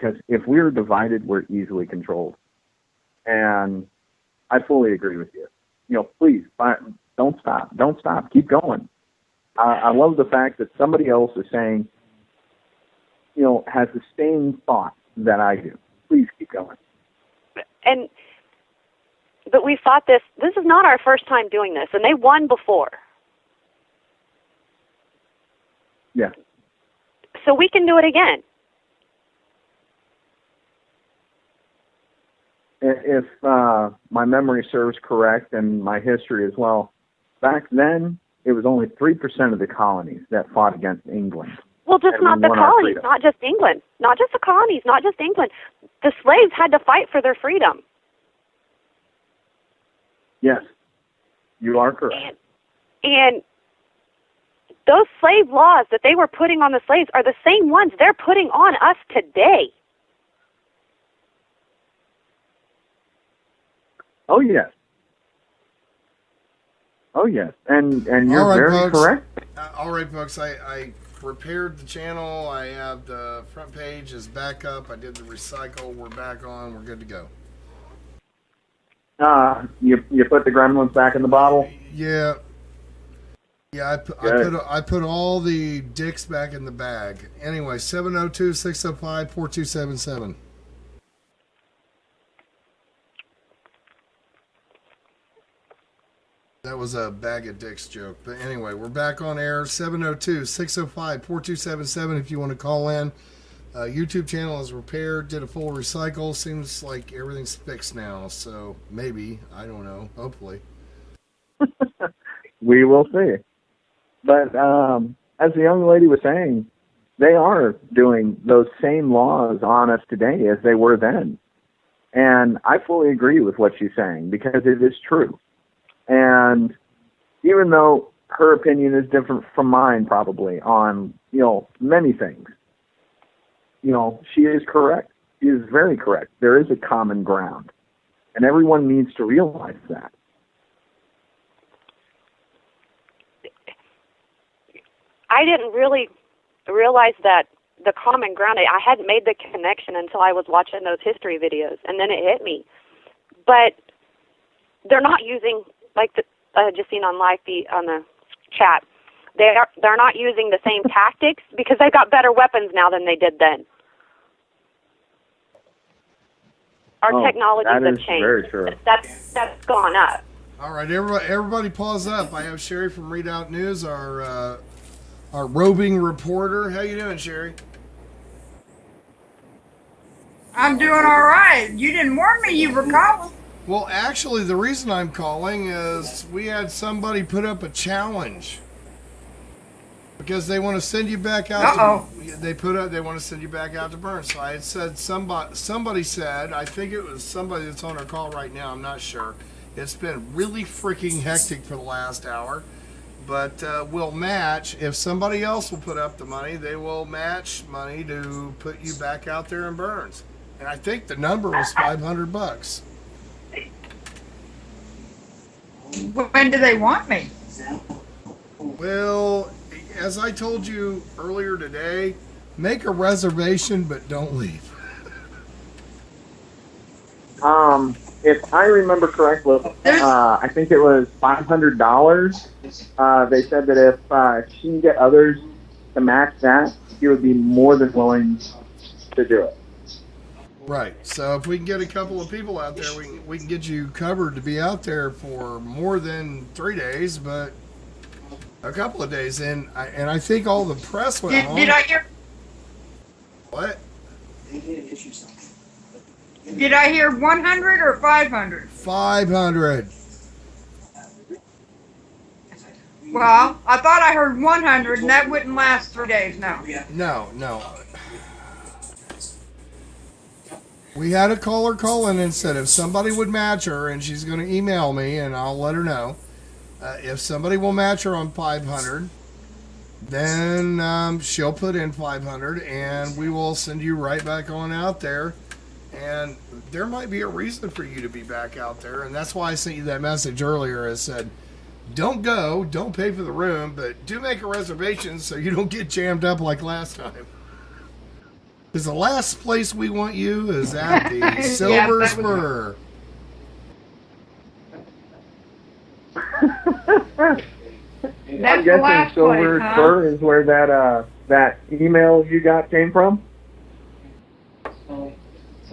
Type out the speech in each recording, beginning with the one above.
because if we're divided, we're easily controlled. And I fully agree with you. Please, don't stop. Don't stop. Keep going. I love the fact that somebody else is saying, has the same thought that I do. Please keep going. But we fought this. This is not our first time doing this, and they won before. Yeah. So we can do it again. If my memory serves correct and my history as well, back then it was only 3% of the colonies that fought against England. Well, just not the colonies, not just England. Not just the colonies, not just England. The slaves had to fight for their freedom. Yes, you are correct. And those slave laws that they were putting on the slaves are the same ones they're putting on us today. Oh, yes. Oh, yes. And you're right, very folks. correct. All right, folks. I repaired the channel. I have the front page is back up. I did the recycle. We're back on. We're good to go. You put the gremlins back in the bottle? Yeah. Yeah, I put all the dicks back in the bag. Anyway, 702-605-4277. That was a bag of dicks joke. But anyway, we're back on air. 702-605-4277 if you want to call in. YouTube channel is repaired, did a full recycle. Seems like everything's fixed now. So maybe, I don't know, hopefully. We will see. But as the young lady was saying, they are doing those same laws on us today as they were then. And I fully agree with what she's saying because it is true. And even though her opinion is different from mine probably on, many things, she is correct. She is very correct. There is a common ground. And everyone needs to realize that. I didn't really realize that the common ground, I hadn't made the connection until I was watching those history videos, and then it hit me. But they're not using, like I just seen on live feed on the chat, they're not using the same tactics because they've got better weapons now than they did then. Our technologies have changed. Very true. That's gone up. All right, everybody pause up. I have Sherry from Readout News, our roving reporter. How you doing, Sherry? I'm doing all right. You didn't warn me you were calling. Well, actually, the reason I'm calling is we had somebody put up a challenge because they want to send you back out. They want to send you back out to burn. So I had said somebody said, I think it was somebody that's on our call right now. I'm not sure. It's been really freaking hectic for the last hour. But we'll match. If somebody else will put up the money, they will match money to put you back out there in Burns. And I think the number was $500. When do they want me? Well, as I told you earlier today, make a reservation, but don't leave. If I remember correctly, I think it was $500. They said that if she can get others to match that, she would be more than willing to do it. Right. So if we can get a couple of people out there, we can get you covered to be out there for more than 3 days, but a couple of days. And I think all the press went home. Did I hear? What? Did I hear 100 or 500? 500. Well, I thought I heard 100, and that wouldn't last 3 days now. No. We had a caller call in and said if somebody would match her, and she's going to email me, and I'll let her know. If somebody will match her on 500, then she'll put in 500, and we will send you right back on out there. And there might be a reason for you to be back out there, and that's why I sent you that message earlier. I said, don't go, don't pay for the room, but do make a reservation so you don't get jammed up like last time. Because the last place we want you is at the Silver Spur. I'm guessing Silver Spur is where that email you got came from.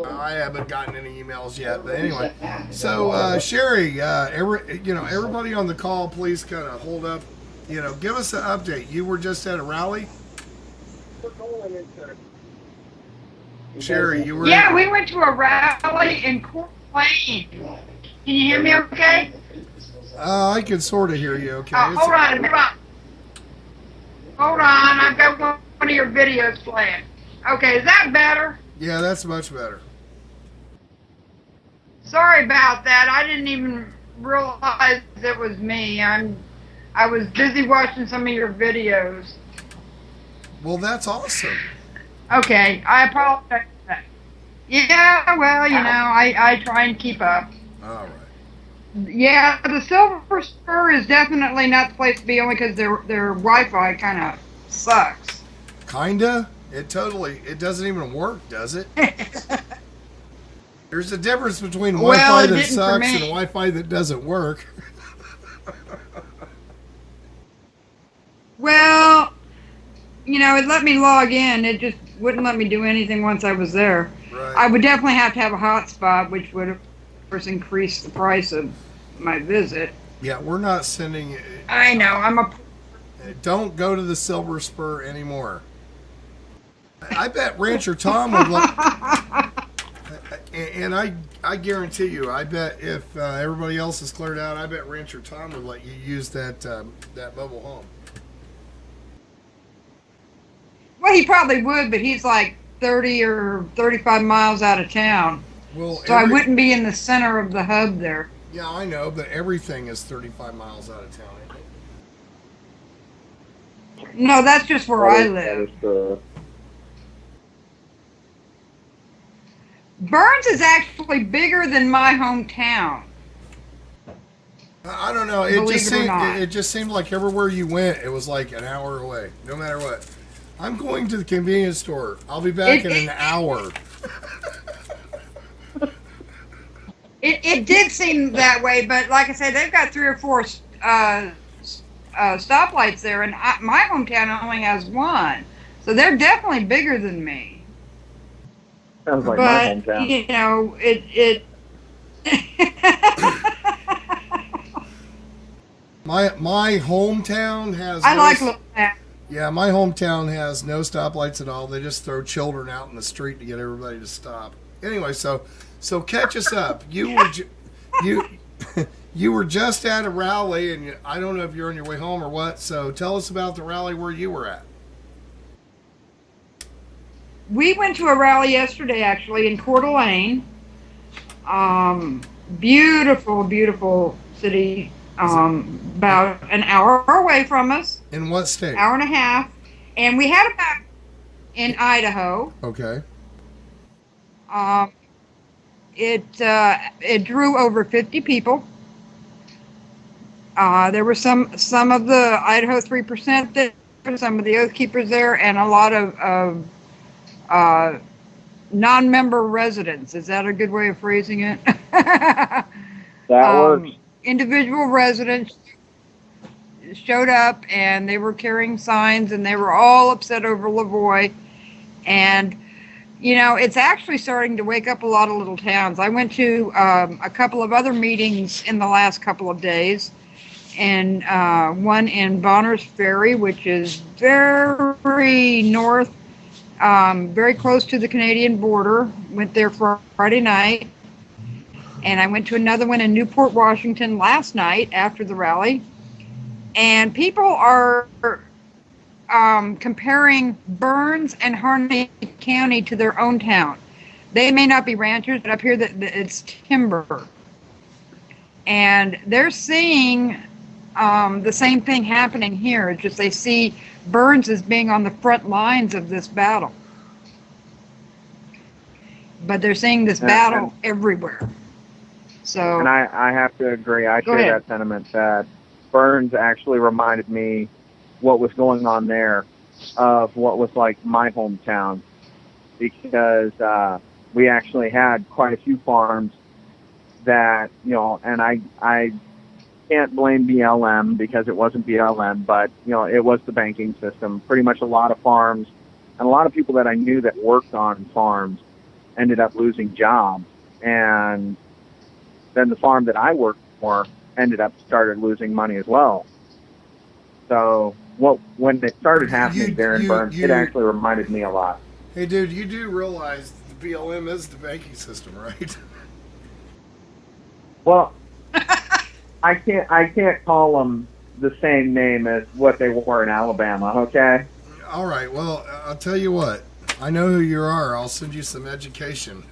I haven't gotten any emails yet, but anyway. So Sherry, everybody on the call, please kind of hold up. Give us an update. You were just at a rally. Sherry, you were. Yeah, we went to a rally in Coeur d'Alene. Can you hear me? Okay. I can sort of hear you. Okay. Hold on. Hold on. I've got one of your videos playing. Okay, is that better? Yeah, that's much better. Sorry about that. I didn't even realize it was me. I was busy watching some of your videos. Well, that's awesome. Okay, I apologize for that. Yeah, well, I try and keep up. All right. Yeah, the Silver Spur is definitely not the place to be, only because their Wi-Fi kind of sucks. Kinda? It doesn't even work, does it? There's a difference between Wi-Fi that sucks and Wi-Fi that doesn't work. Well, it let me log in. It just wouldn't let me do anything once I was there. Right. I would definitely have to have a hotspot, which would, of course, increase the price of my visit. Yeah, we're not sending... I know. Don't go to the Silver Spur anymore. I bet Rancher Tom would let... And I guarantee you, I bet if everybody else is cleared out, I bet Rancher Tom would let you use that mobile home. Well, he probably would, but he's like 30 or 35 miles out of town. Well, so I wouldn't be in the center of the hub there. Yeah, I know, but everything is 35 miles out of town, isn't it? No, that's just where I live. Burns is actually bigger than my hometown. I don't know. It just seemed like everywhere you went, it was like an hour away, no matter what. I'm going to the convenience store. I'll be back in an hour. It did seem that way, but like I said, they've got 3 or 4 stoplights there, and my hometown only has 1. So they're definitely bigger than me. Sounds like my hometown. It my hometown has... Yeah, my hometown has no stoplights at all. They just throw children out in the street to get everybody to stop. Anyway, so catch us up. You were just at a rally, and I don't know if you're on your way home or what. So tell us about the rally where you were at. We went to a rally yesterday, actually, in Coeur d'Alene. Beautiful, beautiful city. About an hour away from us. In what state? Hour and a half. And we had about in Idaho. Okay. It drew over 50 people. There were some of the Idaho 3% there, some of the Oath Keepers there, and a lot of non-member residents. Is that a good way of phrasing it? That works. Individual residents showed up, and they were carrying signs, and they were all upset over Lavoie. And it's actually starting to wake up a lot of little towns. I went to a couple of other meetings in the last couple of days, and one in Bonners Ferry, which is very north, very close to the Canadian border. Went there Friday night. And I went to another one in Newport, Washington last night after the rally. And people are comparing Burns and Harney County to their own town. They may not be ranchers, but up here it's timber. And they're seeing the same thing happening here. It's just they see Burns as being on the front lines of this battle. But they're seeing this battle everywhere. So, and I have to agree. I share that sentiment that Burns actually reminded me what was going on there of what was like my hometown. because we actually had quite a few farms that, and I can't blame BLM because it wasn't BLM, but, it was the banking system. Pretty much a lot of farms and a lot of people that I knew that worked on farms ended up losing jobs. And then the farm that I worked for started losing money as well. So when it started happening there in Burns, it actually reminded me a lot. Hey, dude, you do realize the BLM is the banking system, right? Well, I can't call them the same name as what they were in Alabama. Okay. All right. Well, I'll tell you what. I know who you are. I'll send you some education.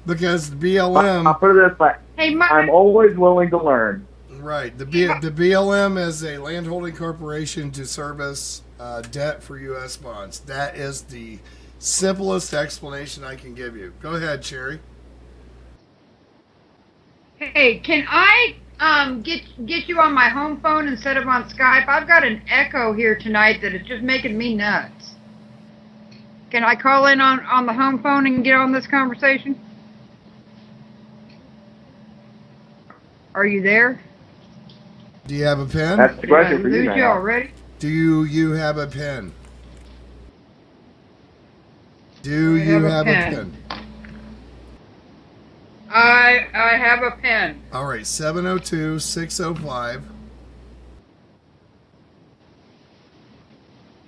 Because the BLM. I'll put it this way. Hey, Mike. I'm always willing to learn. Right. The BLM is a landholding corporation to service debt for U.S. bonds. That is the simplest explanation I can give you. Go ahead, Cherry. Hey, can I get you on my home phone instead of on Skype? I've got an echo here tonight that is just making me nuts. Can I call in on the home phone and get on this conversation? Are you there? Do you have a pen? That's the question for you Lose you now. already? Do you have a pen? Do you have a pen? I have a pen. All right, 702-605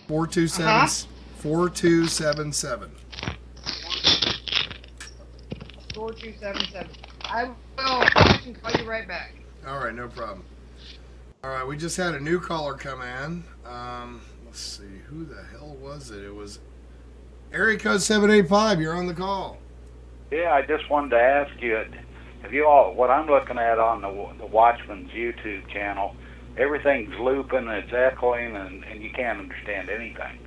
4277. 4277. I can call you right back. All right, no problem. All right, we just had a new caller come in. Let's see, who the hell was it? It was area code 785. You're on the call. Yeah, I just wanted to ask you, have you all, what I'm looking at on the Watchman's YouTube channel, everything's looping, it's echoing, and you can't understand anything.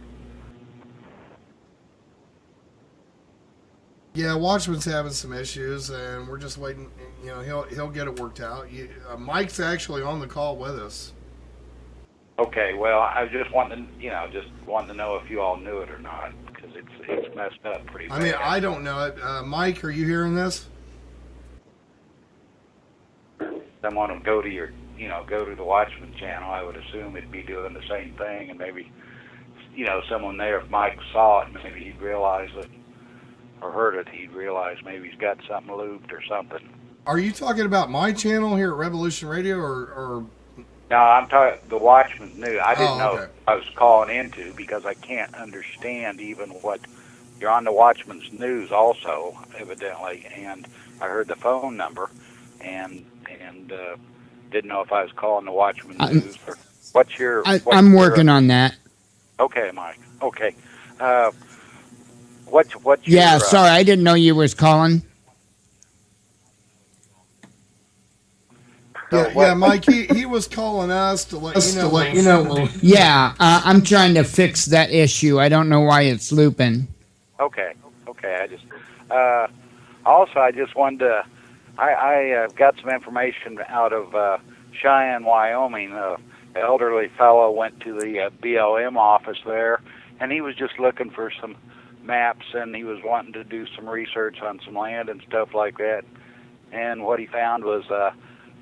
Yeah, Watchman's having some issues, and we're just waiting. He'll get it worked out. Mike's actually on the call with us. Okay, well, I was just wanting to know if you all knew it or not, because it's messed up pretty bad. I mean, I don't know it. Mike, are you hearing this? Someone would go to go to the Watchman channel. I would assume it'd be doing the same thing, and maybe, someone there, if Mike saw it, maybe he'd realize it, or heard it, he'd realize maybe he's got something looped or something. Are you talking about my channel here at Revolution Radio, or? No, I'm talking the Watchman News. I didn't know okay. what I was calling into because I can't understand even what you're on the Watchman's News also, evidently, and I heard the phone number and didn't know if I was calling the Watchman's News or what's your. I'm working on that. Okay, Mike. Okay. What's your? Yeah, sorry, I didn't know you was calling. Yeah, Mike. He was calling us to let you know. Yeah, I'm trying to fix that issue. I don't know why it's looping. Okay. I just also I just wanted to. I got some information out of Cheyenne, Wyoming. An elderly fellow went to the BLM office there, and he was just looking for some maps, and he was wanting to do some research on some land and stuff like that. And what he found was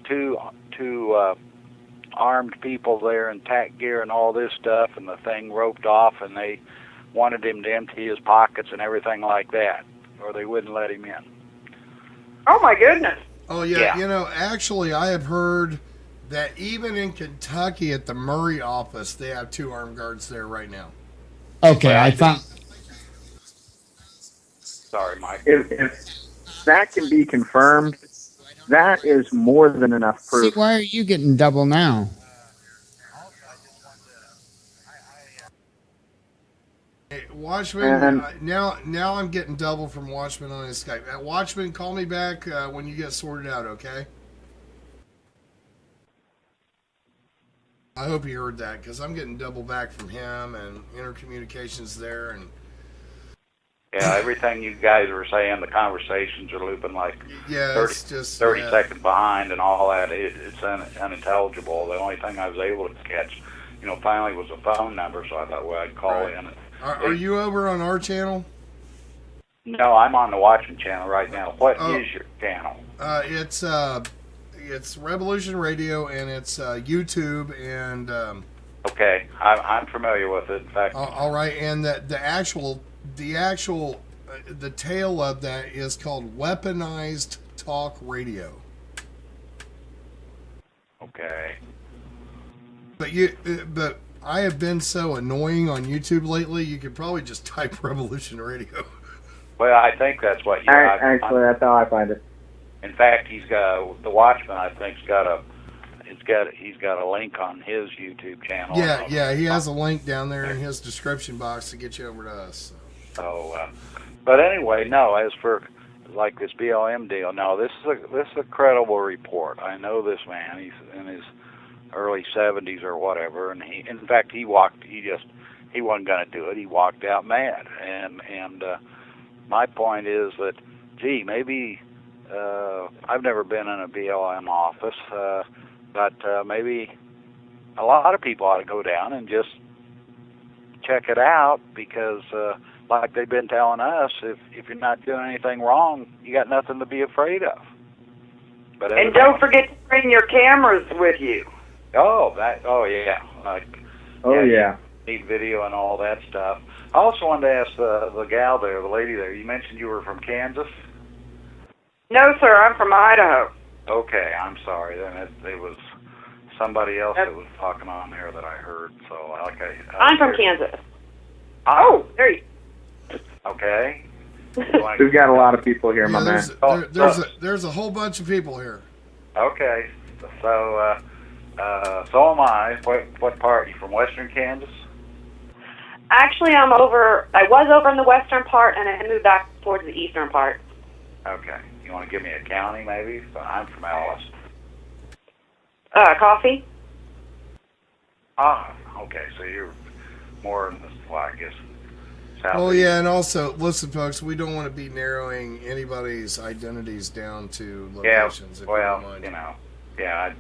two armed people there in tack gear and all this stuff, and the thing roped off, and they wanted him to empty his pockets and everything like that, or they wouldn't let him in. Oh my goodness. Oh yeah. Actually, I have heard that even in Kentucky at the Murray office, they have 2 armed guards there right now. Okay, Well, I found. Sorry, Mike. If that can be confirmed, that is more than enough proof. See, why are you getting double now? Hey, Watchman, now I'm getting double from Watchman on his Skype. Watchman, call me back when you get sorted out, okay? I hope you heard that, because I'm getting double back from him, and intercommunications there, and Yeah, everything you guys were saying, the conversations are looping like 30 seconds behind and all that. It's unintelligible. The only thing I was able to catch, finally was a phone number, so I thought, well, I'd call in. Are you over on our channel? No, I'm on the watching channel right now. What is your channel? It's Revolution Radio, and it's YouTube, and Okay, I'm familiar with it. In fact, all right, and the tail of that is called Weaponized Talk Radio. okay. But I have been so annoying on YouTube lately. You could probably just type Revolution Radio. Well, I think that's what you. Actually, that's how I find it. In fact, he's got the Watchman. I think's got a. He's got a link on his YouTube channel. Yeah, he has a link down there in his description box to get you over to us. So, but anyway, no. As for like this BLM deal, no. This is a credible report. I know this man. He's in his early 70s or whatever, and he wasn't going to do it. He walked out mad, and my point is that, gee, maybe I've never been in a BLM office, but maybe a lot of people ought to go down and just check it out, because like they've been telling us, if you're not doing anything wrong, you got nothing to be afraid of. But and don't forget to bring your cameras with you. Oh yeah. Yeah. Need video and all that stuff. I also wanted to ask the gal there, the lady there. You mentioned you were from Kansas. No, sir, I'm from Idaho. Okay, I'm sorry. Then it was somebody else that was talking on there that I heard. So okay. I'm from Kansas. Oh, there you. Okay. We've got a lot of people here, my man. There's a whole bunch of people here. Okay. So so am I. What part? You from Western Kansas? Actually, I was over in the western part, and I moved back towards the eastern part. Okay. You want to give me a county, maybe? So I'm from Alice. Coffee? Ah, okay. So you're more in the, well, I guess, south. Oh, yeah, and also, listen, folks, we don't want to be narrowing anybody's identities down to locations. Yeah, well, you know, yeah.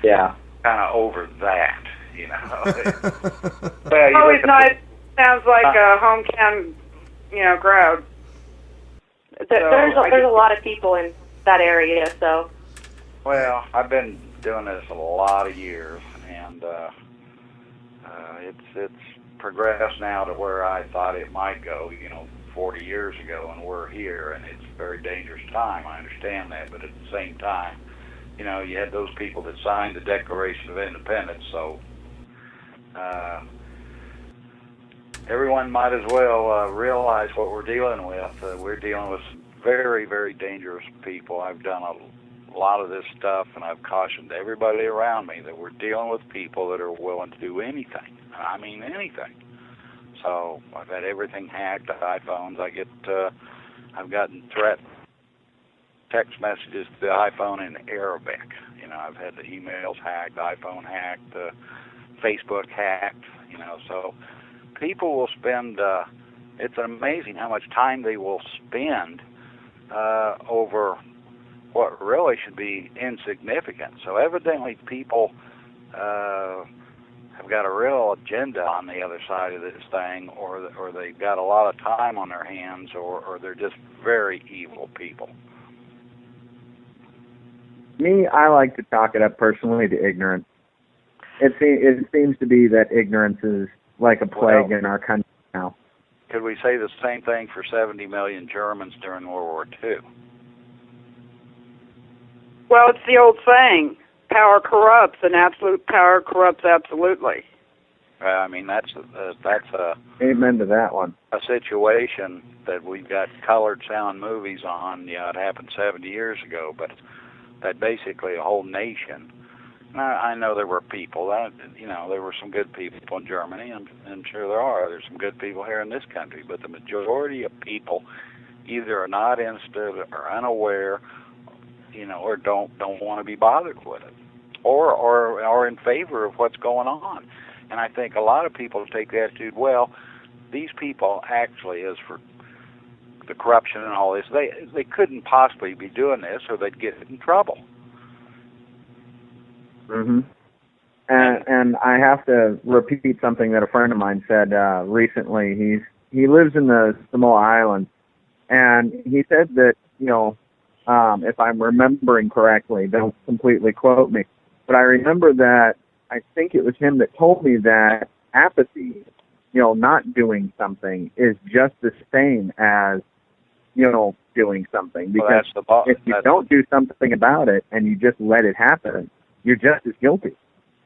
Yeah. Kind of over that, you know. Oh, it's not. Sounds like a hometown, crowd. There's a lot of people in that area, so. Well, I've been doing this a lot of years, and it's progressed now to where I thought it might go, 40 years ago, and we're here, and it's a very dangerous time. I understand that, but at the same time, you had those people that signed the Declaration of Independence, so everyone might as well realize what we're dealing with. We're dealing with very, very dangerous people. I've done a lot of this stuff, and I've cautioned everybody around me that we're dealing with people that are willing to do anything. I mean, anything. So I've had everything hacked, iPhones. I've gotten text messages to the iPhone in Arabic. I've had the emails hacked, iPhone hacked, Facebook hacked, so people will spend, it's amazing how much time they will spend over what really should be insignificant. So evidently people have got a real agenda on the other side of this thing, or they've got a lot of time on their hands, or they're just very evil people. Me, I like to chalk it up personally to ignorance. It seems to be that ignorance is like a plague in our country now. Could we say the same thing for 70 million Germans during World War II? Well, it's the old saying, power corrupts, and absolute power corrupts absolutely. I mean, that's a amen to that one. A situation that we've got colored sound movies on. It happened 70 years ago, but that basically a whole nation. I know there were people, there were some good people in Germany, and I'm sure there are. There's some good people here in this country, but the majority of people either are not interested or unaware, or don't want to be bothered with it, or are in favor of what's going on. And I think a lot of people take the attitude, well, these people actually, as for the corruption and all this, they couldn't possibly be doing this, or they'd get in trouble. Mm-hmm. And I have to repeat something that a friend of mine said recently. He lives in the Samoa Islands, And he said that, if I'm remembering correctly, don't completely quote me, but I remember that I think it was him that told me that apathy, not doing something is just the same as, doing something. Because if you don't do something about it and you just let it happen, you're just as guilty.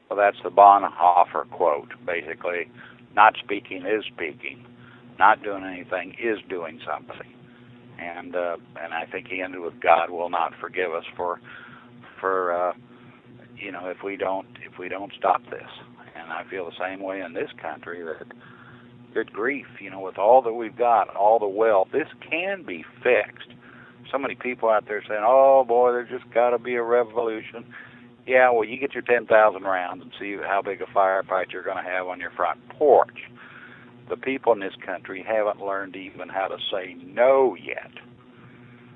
Well, that's the Bonhoeffer quote, basically. Not speaking is speaking. Not doing anything is doing something. And I think he ended with God will not forgive us for if we don't stop this. And I feel the same way in this country, that good grief, with all that we've got, all the wealth, this can be fixed. So many people out there saying, oh boy, there's just got to be a revolution. Yeah, well, you get your 10,000 rounds and see how big a firefight you're going to have on your front porch. The people in this country haven't learned even how to say no yet.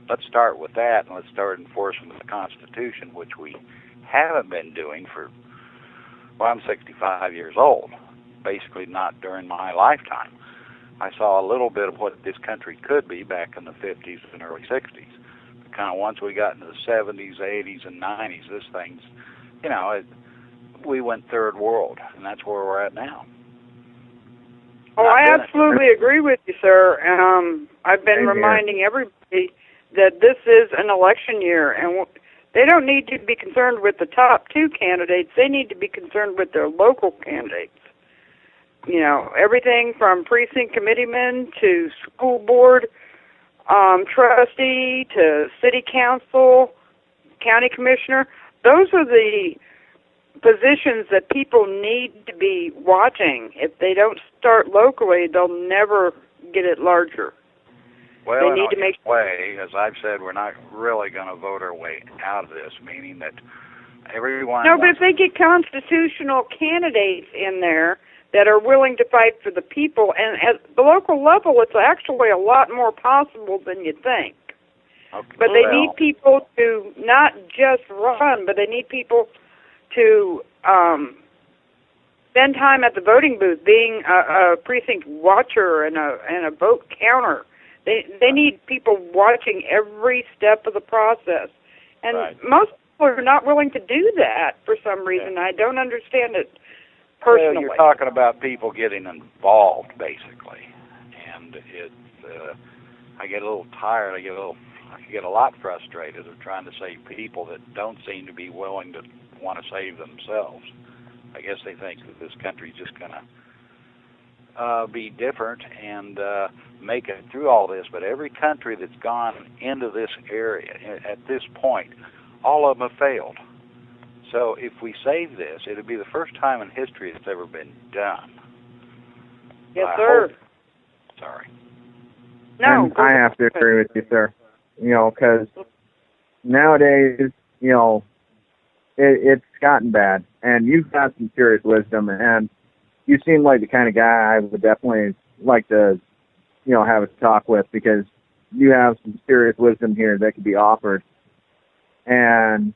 Let's start with that, and let's start enforcing the Constitution, which we haven't been doing for, well, I'm 65 years old, basically not during my lifetime. I saw a little bit of what this country could be back in the 50s and early 60s. But kind of once we got into the 70s, 80s, and 90s, this thing's, we went third world, and that's where we're at now. Oh, I absolutely agree with you, sir. I've been reminding everybody that this is an election year, and they don't need to be concerned with the top two candidates. They need to be concerned with their local candidates. Everything from precinct committeeman to school board trustee to city council, county commissioner. Those are the positions that people need to be watching. If they don't start locally, they'll never get it larger. Well, in a way, as I've said, we're not really going to vote our way out of this, meaning that everyone... No, but if they get constitutional candidates in there that are willing to fight for the people, and at the local level, it's actually a lot more possible than you think. Okay. But they need people to not just run, but they need people to spend time at the voting booth, being a precinct watcher and a vote counter. They need people watching every step of the process. And most people are not willing to do that for some reason. I don't understand it personally. Well, you're talking about people getting involved, basically. And I get a little tired. I get a lot frustrated of trying to save people that don't seem to be willing to want to save themselves. I guess they think that this country's just going to be different and make it through all this. But every country that's gone into this area at this point, all of them have failed. So if we save this, it'll be the first time in history it's ever been done. Yes, sir. Sorry. No. And I have to agree with you, sir. Because nowadays, it's gotten bad. And you've got some serious wisdom, and you seem like the kind of guy I would definitely like to, have a talk with, because you have some serious wisdom here that could be offered. And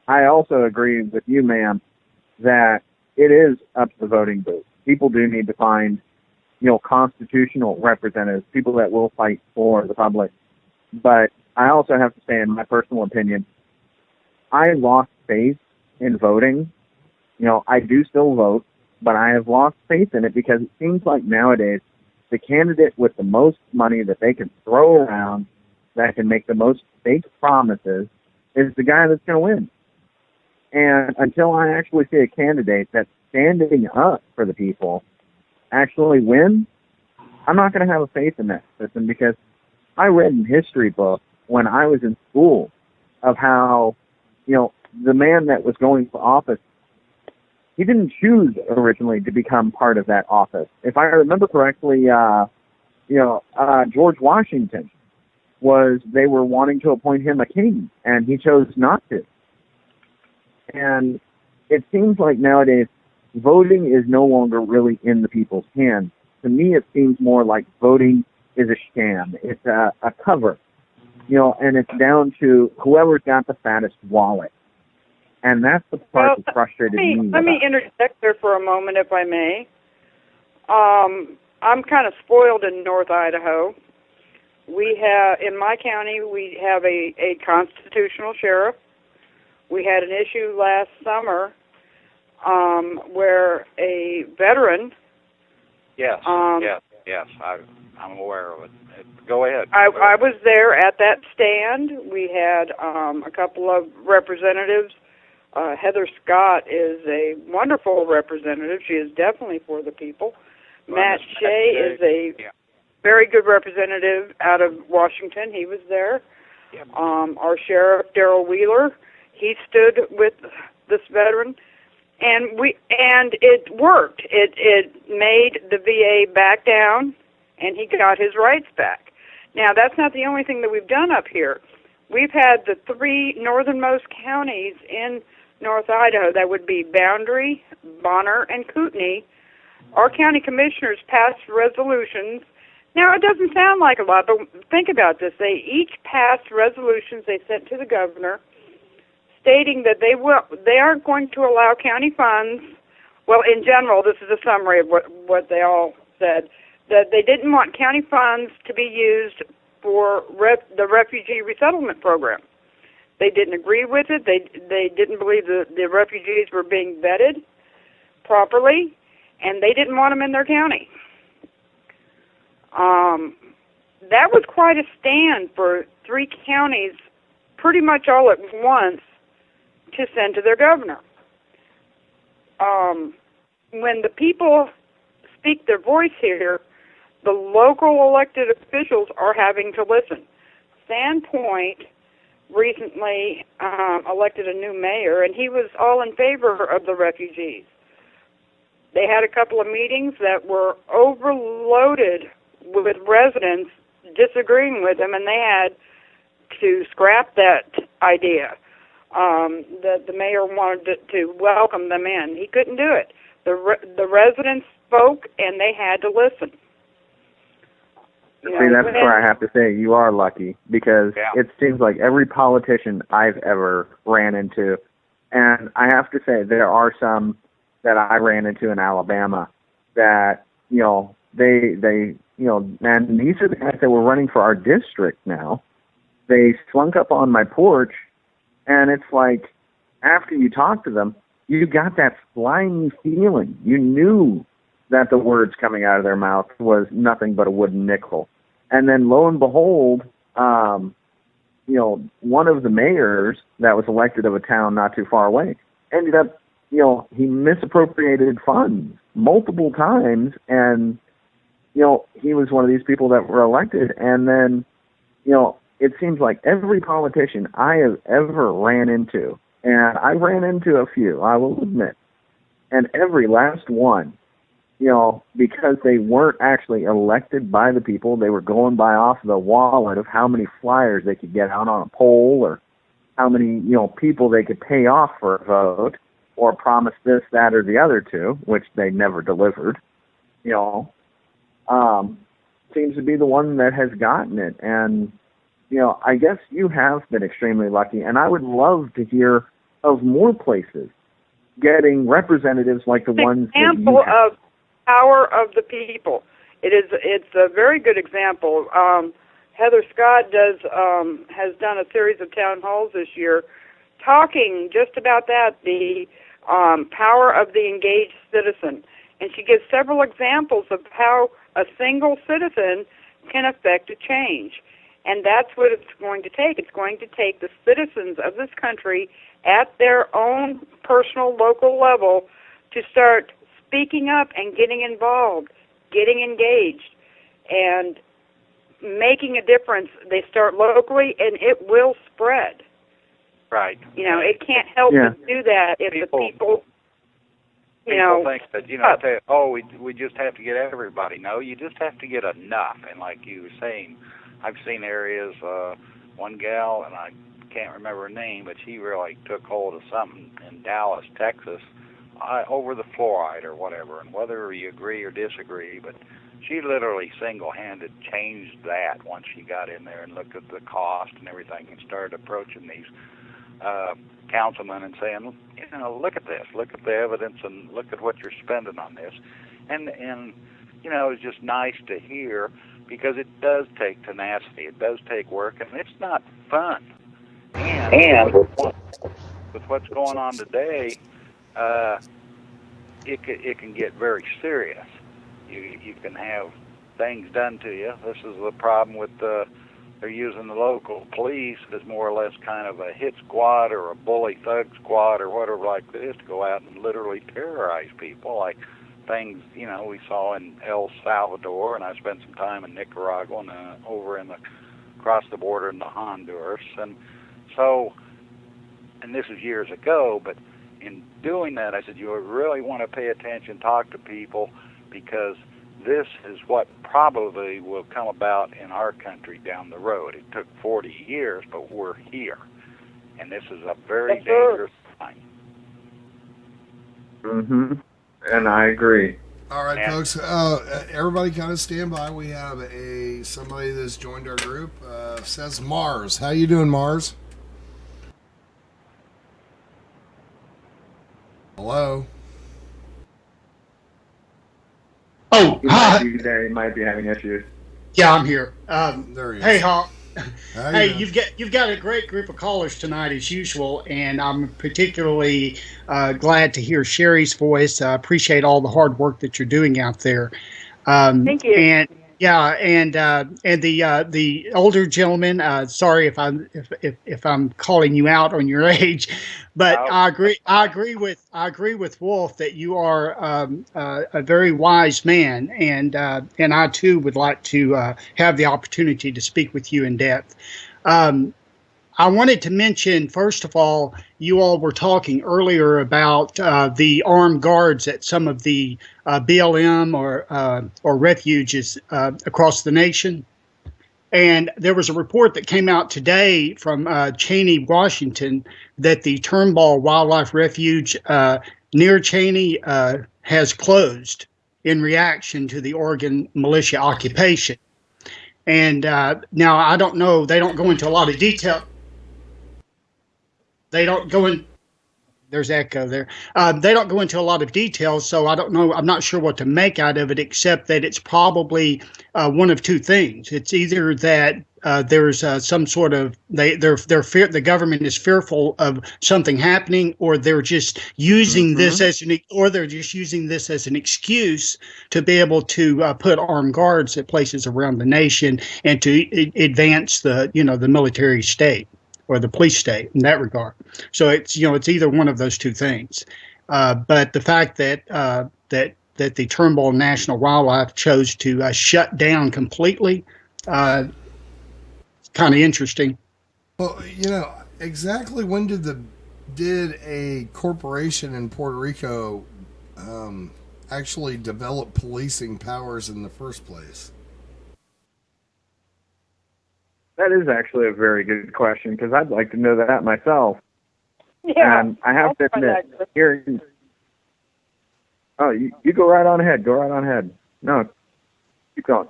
I also agree with you, ma'am, that it is up to the voting booth. People do need to find, constitutional representatives, people that will fight for the public. But I also have to say, in my personal opinion, I lost faith in voting. I do still vote, but I have lost faith in it because it seems like nowadays the candidate with the most money that they can throw around, that can make the most fake promises, is the guy that's going to win. And until I actually see a candidate that's standing up for the people actually win, I'm not going to have a faith in that system, because I read in history books when I was in school of how, the man that was going for office, he didn't choose originally to become part of that office. If I remember correctly, George Washington they were wanting to appoint him a king, and he chose not to. And it seems like nowadays voting is no longer really in the people's hands. To me, it seems more like voting is a sham. It's a cover, and it's down to whoever's got the fattest wallet. And that's the part that frustrated me. Let me interject there for a moment, if I may. I'm kind of spoiled in North Idaho. We have, in my county, we have a constitutional sheriff. We had an issue last summer where a veteran. Yes, yes, I'm aware of it. Go ahead. I was there at that stand. We had a couple of representatives. Heather Scott is a wonderful representative. She is definitely for the people. Matt Shea is a very good representative out of Washington. He was there. Yep. Our sheriff, Darrell Wheeler, he stood with this veteran, and it worked. It made the VA back down, and he got his rights back. Now, that's not the only thing that we've done up here. We've had the three northernmost counties in North Idaho, that would be Boundary, Bonner, and Kootenai. Our county commissioners passed resolutions. Now, it doesn't sound like a lot, but think about this. They each passed resolutions they sent to the governor stating that they aren't going to allow county funds. Well, in general, this is a summary of what they all said, that they didn't want county funds to be used for the refugee resettlement program. They didn't agree with it. They didn't believe the refugees were being vetted properly, and they didn't want them in their county. That was quite a stand for three counties, pretty much all at once, to send to their governor. When the people speak their voice here, the local elected officials are having to listen. Sandpoint recently elected a new mayor, and he was all in favor of the refugees. They had a couple of meetings that were overloaded with residents disagreeing with him, and they had to scrap that idea. The mayor wanted to welcome them in. He couldn't do it. The residents spoke, and they had to listen. See, that's where I have to say you are lucky, because it seems like every politician I've ever ran into, and I have to say there are some that I ran into in Alabama that, they and these are the guys that were running for our district now. They slunk up on my porch, and it's like, after you talk to them, you got that slimy feeling. You knew that the words coming out of their mouth was nothing but a wooden nickel. And then lo and behold, one of the mayors that was elected of a town not too far away ended up, he misappropriated funds multiple times, and, he was one of these people that were elected. And then, it seems like every politician I have ever ran into, and I ran into a few, I will admit, and every last one, because they weren't actually elected by the people, they were going by off the wallet of how many flyers they could get out on a poll, or how many, people they could pay off for a vote, or promise this, that, or the other two, which they never delivered, seems to be the one that has gotten it. And, I guess you have been extremely lucky, and I would love to hear of more places getting representatives like the ones that you have. Example of power of the people. It's a very good example. Heather Scott has done a series of town halls this year talking just about that, the power of the engaged citizen. And she gives several examples of how a single citizen can affect a change. And that's what it's going to take. It's going to take the citizens of this country at their own personal, local level to start speaking up and getting involved, getting engaged, and making a difference. They start locally, and it will spread. Right. It can't help but do that if the people, People think that, we just have to get everybody. No, you just have to get enough. And like you were saying, I've seen areas, one gal, and I can't remember her name, but she really took hold of something in Dallas, Texas, over the fluoride or whatever, and whether you agree or disagree, but she literally single-handed changed that once she got in there and looked at the cost and everything and started approaching these councilmen and saying, look at this, look at the evidence, and look at what you're spending on this. And it was just nice to hear, because it does take tenacity. It does take work, and it's not fun. And with what's going on today, it can get very serious. You can have things done to you. This is the problem with they're using the local police as more or less kind of a hit squad or a bully thug squad or whatever like this to go out and literally terrorize people, like things we saw in El Salvador, and I spent some time in Nicaragua and over across the border in the Honduras, and so, and this was years ago, but in doing that, I said, you really want to pay attention, talk to people, because this is what probably will come about in our country down the road. It took 40 years, but we're here. And this is a very dangerous time. Mm-hmm. And I agree. All right, folks. Everybody kind of stand by. We have somebody that's joined our group. Says Mars. How you doing, Mars? Hello? Oh, hi. He might be having issues. Yeah, I'm here. There he is. Hey, Hawk. Hey, you've got a great group of callers tonight as usual, and I'm particularly glad to hear Sherry's voice. I appreciate all the hard work that you're doing out there. Thank you. And the older gentleman. Sorry if I'm calling you out on your age, but I agree with Wolf that you are a very wise man, and I too would like to have the opportunity to speak with you in depth. I wanted to mention, first of all, you all were talking earlier about the armed guards at some of the BLM or refuges across the nation. And there was a report that came out today from Cheney, Washington, that the Turnbull Wildlife Refuge near Cheney has closed in reaction to the Oregon militia occupation. And now I don't know, they don't go into a lot of detail. They don't go in. There's echo there. They don't go into a lot of details, so I don't know. I'm not sure what to make out of it, except that it's probably one of two things. It's either that there's some sort of the government is fearful of something happening, or they're just using this as an excuse to be able to put armed guards at places around the nation and to advance the military state or the police state in that regard. So it's either one of those two things. But the fact that the Turnbull National Wildlife chose to shut down completely, kind of interesting. Well, exactly when did a corporation in Puerto Rico actually develop policing powers in the first place? That is actually a very good question, because I'd like to know that myself. Yeah. And I have to admit, hearing... Oh, you go right on ahead. Go right on ahead. No, keep going.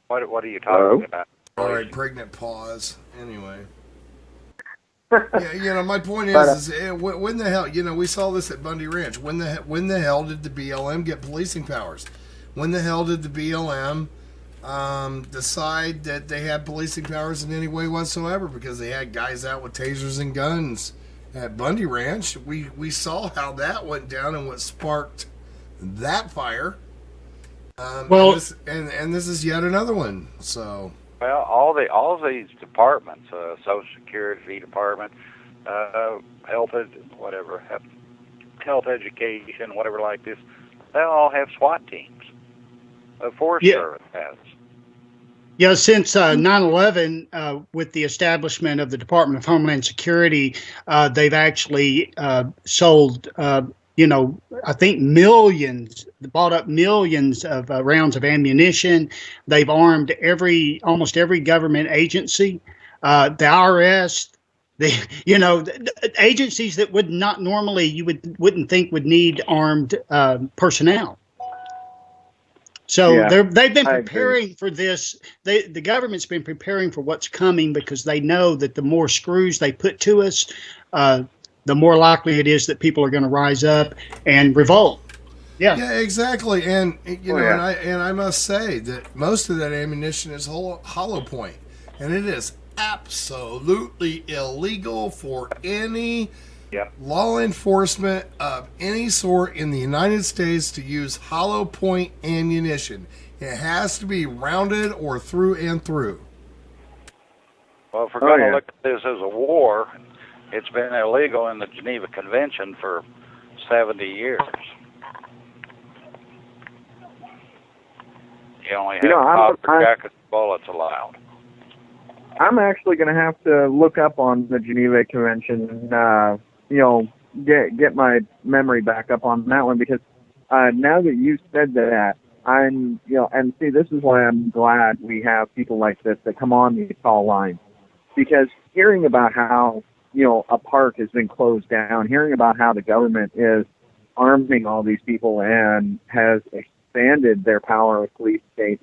What are you talking about? All right, pregnant pause. Anyway. Yeah, my point is when the hell, we saw this at Bundy Ranch. When the hell did the BLM get policing powers? When the hell did the BLM decide that they had policing powers in any way whatsoever? Because they had guys out with tasers and guns at Bundy Ranch. We saw how that went down and what sparked that fire. This is yet another one. So well, all these departments, Social Security Department, health education, whatever like this, they all have SWAT teams. The Forest Service has. Yeah, since 9/11, with the establishment of the Department of Homeland Security, they've actually sold, I think bought up millions of rounds of ammunition. They've armed almost every government agency, the IRS. Agencies that would not normally wouldn't think would need armed personnel. So they've been preparing for this. The government's been preparing for what's coming, because they know that the more screws they put to us, the more likely it is that people are going to rise up and revolt. Yeah, exactly. And you know, and I must say that most of that ammunition is hollow point, and it is absolutely illegal for any law enforcement of any sort in the United States to use hollow point ammunition. It has to be rounded or through and through. Well, if we're going to look at this as a war, it's been illegal in the Geneva Convention for 70 years. You only have powder jacket bullets allowed. I'm actually going to have to look up on the Geneva Convention, get my memory back up on that one, because now that you said that, I'm, and see, this is why I'm glad we have people like this that come on these call lines, because hearing about how, a park has been closed down, hearing about how the government is arming all these people and has expanded their power of police states.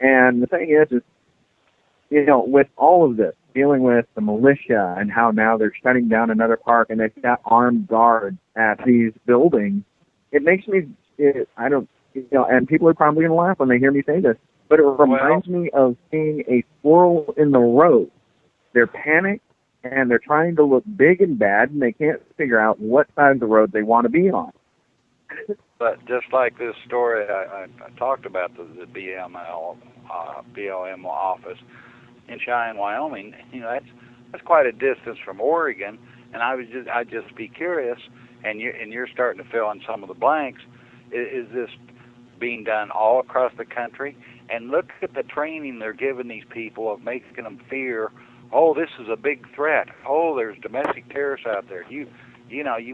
And the thing is, with all of this, dealing with the militia and how now they're shutting down another park and they've got armed guards at these buildings, it makes me, and people are probably going to laugh when they hear me say this, but it reminds me of seeing a squirrel in the road. They're panicked and they're trying to look big and bad, and they can't figure out what side of the road they want to be on. But just like this story I talked about, the BLM office in Cheyenne, Wyoming, that's quite a distance from Oregon, and I'd just be curious, and you're starting to fill in some of the blanks. Is this being done all across the country? And look at the training they're giving these people of making them fear. Oh, this is a big threat. Oh, there's domestic terrorists out there. You've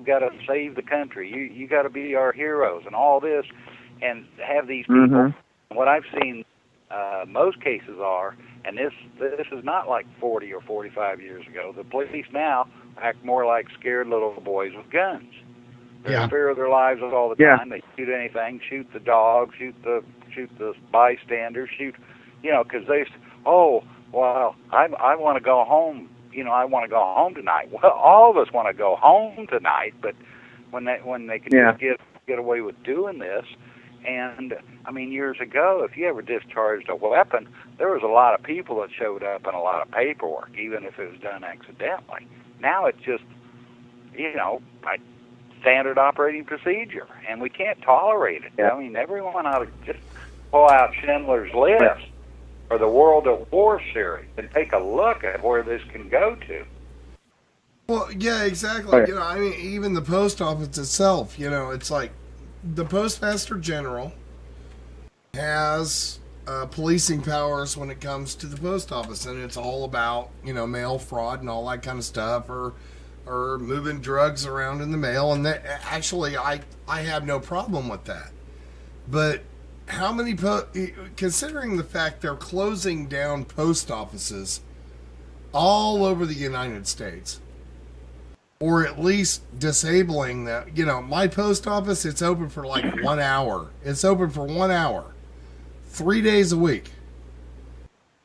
got to save the country. You got to be our heroes and all this, and have these people. Mm-hmm. What I've seen most cases are, and this is not like 40 or 45 years ago. The police now act more like scared little boys with guns. They're in fear of their lives all the time. They shoot anything, shoot the dog, shoot the bystanders, because I want to go home. I want to go home tonight. Well, all of us want to go home tonight, but when they can just get away with doing this, and I mean, years ago, if you ever discharged a weapon, there was a lot of people that showed up and a lot of paperwork, even if it was done accidentally. Now it's just, standard operating procedure, and we can't tolerate it. I mean, everyone ought to just pull out Schindler's List or the World at War series and take a look at where this can go to. Well, yeah, exactly. I mean, even the post office itself, it's like the Postmaster General has policing powers when it comes to the post office, and it's all about, mail fraud and all that kind of stuff, or moving drugs around in the mail, and that actually I have no problem with that. But how many, considering the fact they're closing down post offices all over the United States, or at least disabling that, my post office, it's open for like 1 hour. It's open for 1 hour, 3 days a week.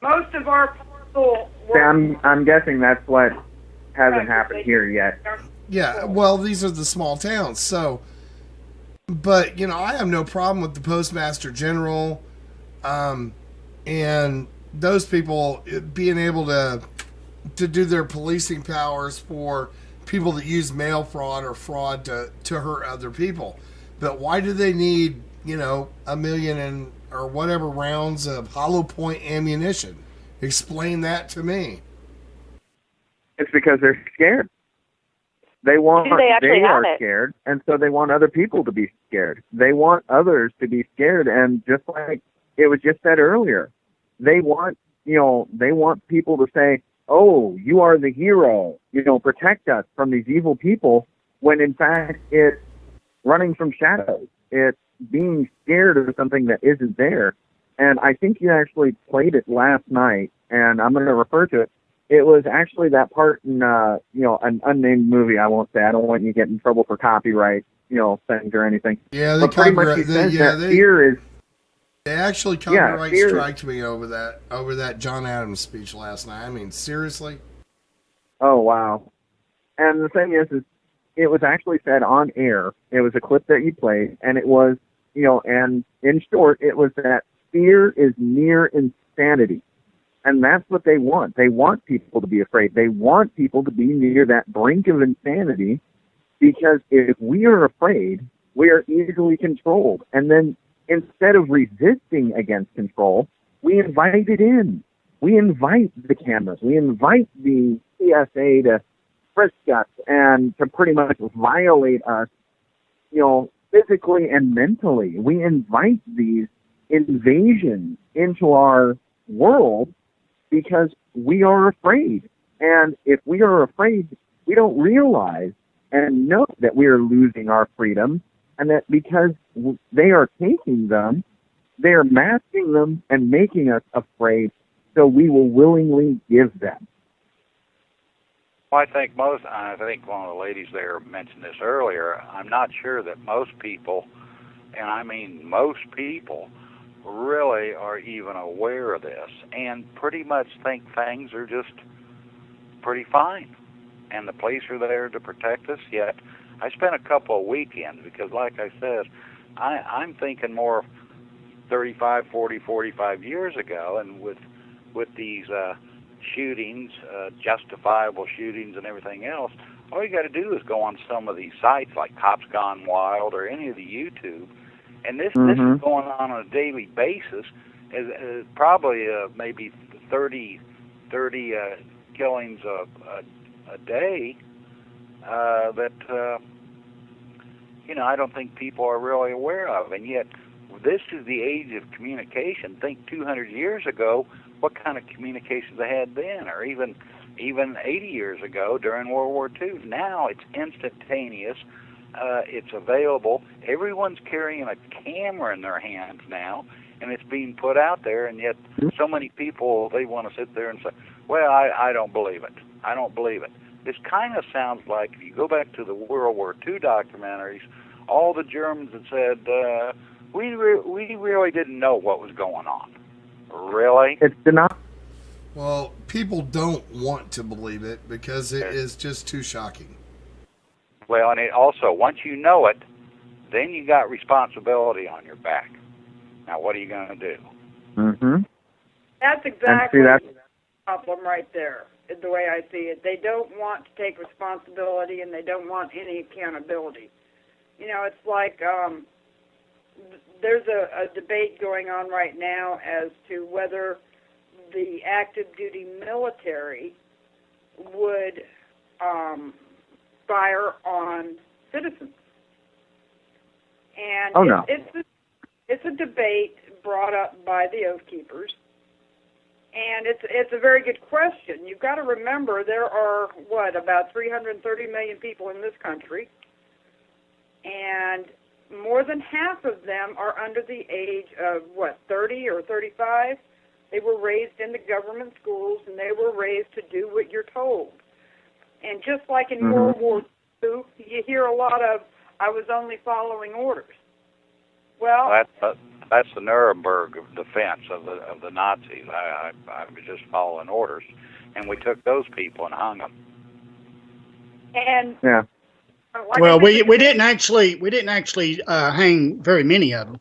Most of our people I'm guessing that's what hasn't happened here yet. Yeah, well, these are the small towns, so, but, I have no problem with the Postmaster General, and those people being able to do their policing powers for people that use mail fraud or fraud to hurt other people. But why do they need, 1 million or whatever rounds of hollow point ammunition? Explain that to me. It's because they're scared. They are scared, and so they want other people to be scared. They want others to be scared, and just like it was just said earlier, they want people to say, "Oh, you are the hero. Protect us from these evil people." When in fact, it's running from shadows. It's being scared of something that isn't there. And I think you actually played it last night, and I'm going to refer to it. It was actually that part in, an unnamed movie. I won't say. I don't want you to get in trouble for copyright, things or anything. Yeah, they actually copyright striked me over that John Adams speech last night. I mean, seriously. Oh wow! And the thing is it was actually said on air. It was a clip that you played, and it was, and in short, it was that fear is near insanity. And that's what they want. They want people to be afraid. They want people to be near that brink of insanity, because if we are afraid, we are easily controlled. And then instead of resisting against control, we invite it in. We invite the cameras. We invite the CSA to frisk us and to pretty much violate us, physically and mentally. We invite these invasions into our world because we are afraid. And if we are afraid, we don't realize and know that we are losing our freedom, and that because they are taking them, they are masking them and making us afraid, so we will willingly give them. Well, I think one of the ladies there mentioned this earlier. I'm not sure that most people, and I mean most people, really are even aware of this and pretty much think things are just pretty fine. And the police are there to protect us, yet I spent a couple of weekends because, like I said, I'm thinking more 35, 40, 45 years ago, and with these shootings, justifiable shootings and everything else, all you got to do is go on some of these sites like Cops Gone Wild or any of the YouTube, and this is going on a daily basis. Is probably maybe 30 killings a day that I don't think people are really aware of, and yet this is the age of communication. Think 200 years ago, what kind of communications they had then, or even 80 years ago during World War II. Now it's instantaneous. It's available. Everyone's carrying a camera in their hands now, and it's being put out there, and yet so many people, they want to sit there and say, well, I don't believe it. I don't believe it. This kind of sounds like, if you go back to the World War II documentaries, all the Germans had said, we really didn't know what was going on. Really? It's not. Well, people don't want to believe it because it is just too shocking. Well, and it also, once you know it, then you got responsibility on your back. Now, what are you going to do? Mm-hmm. That's exactly the problem right there, the way I see it. They don't want to take responsibility, and they don't want any accountability. It's like there's a debate going on right now as to whether the active duty military would fire on citizens. And it's a debate brought up by the Oath Keepers, and it's a very good question. You've got to remember there are about 330 million people in this country, and more than half of them are under the age of 30 or 35. They were raised in the government schools, and they were raised to do what you're told. And just like in World War II, you hear a lot of, I was only following orders. Well, that's the Nuremberg defense of the Nazis. I was just following orders, and we took those people and hung them. And yeah. Well, we didn't actually hang very many of them.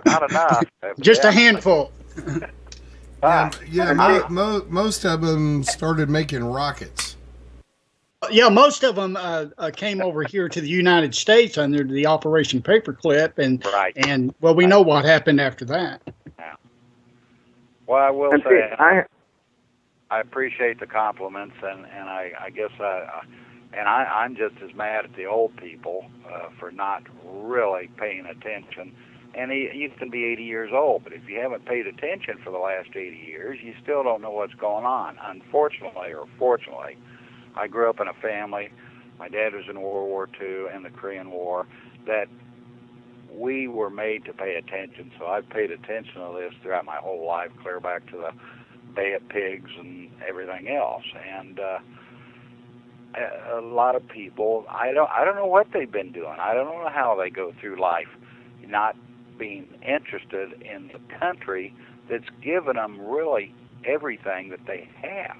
Not enough. Just a handful. Most of them started making rockets. Yeah, most of them came over here to the United States under the Operation Paperclip, and we know what happened after that. Yeah. Well, I will say I appreciate the compliments, and I guess I'm just as mad at the old people for not really paying attention. And you can be 80 years old, but if you haven't paid attention for the last 80 years, you still don't know what's going on. Unfortunately or fortunately, I grew up in a family, my dad was in World War II and the Korean War, that we were made to pay attention. So I've paid attention to this throughout my whole life, clear back to the Bay of Pigs and everything else. And a lot of people, I don't know what they've been doing. I don't know how they go through life not being interested in the country that's given them really everything that they have.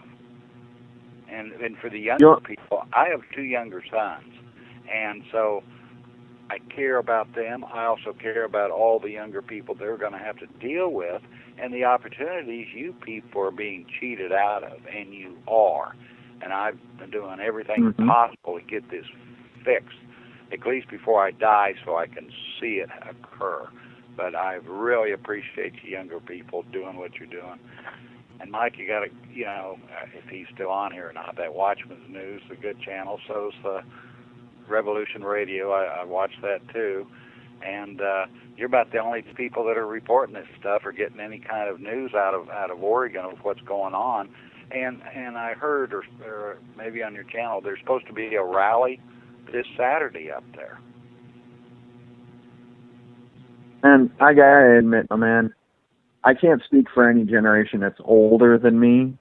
And for the younger people, I have two younger sons, And so I care about them. I also care about all the younger people they're going to have to deal with and the opportunities you people are being cheated out of, and you are. And I've been doing everything possible to get this fixed, at least before I die, so I can see it occur. But I really appreciate you younger people doing what you're doing. And Mike, you got to, if he's still on here or not, that Watchman's News, a good channel. So's the Revolution Radio. I watch that too. And you're about the only people that are reporting this stuff or getting any kind of news out of Oregon of what's going on. And I heard, or maybe on your channel, there's supposed to be a rally this Saturday up there. And I gotta admit, my man, I can't speak for any generation that's older than me,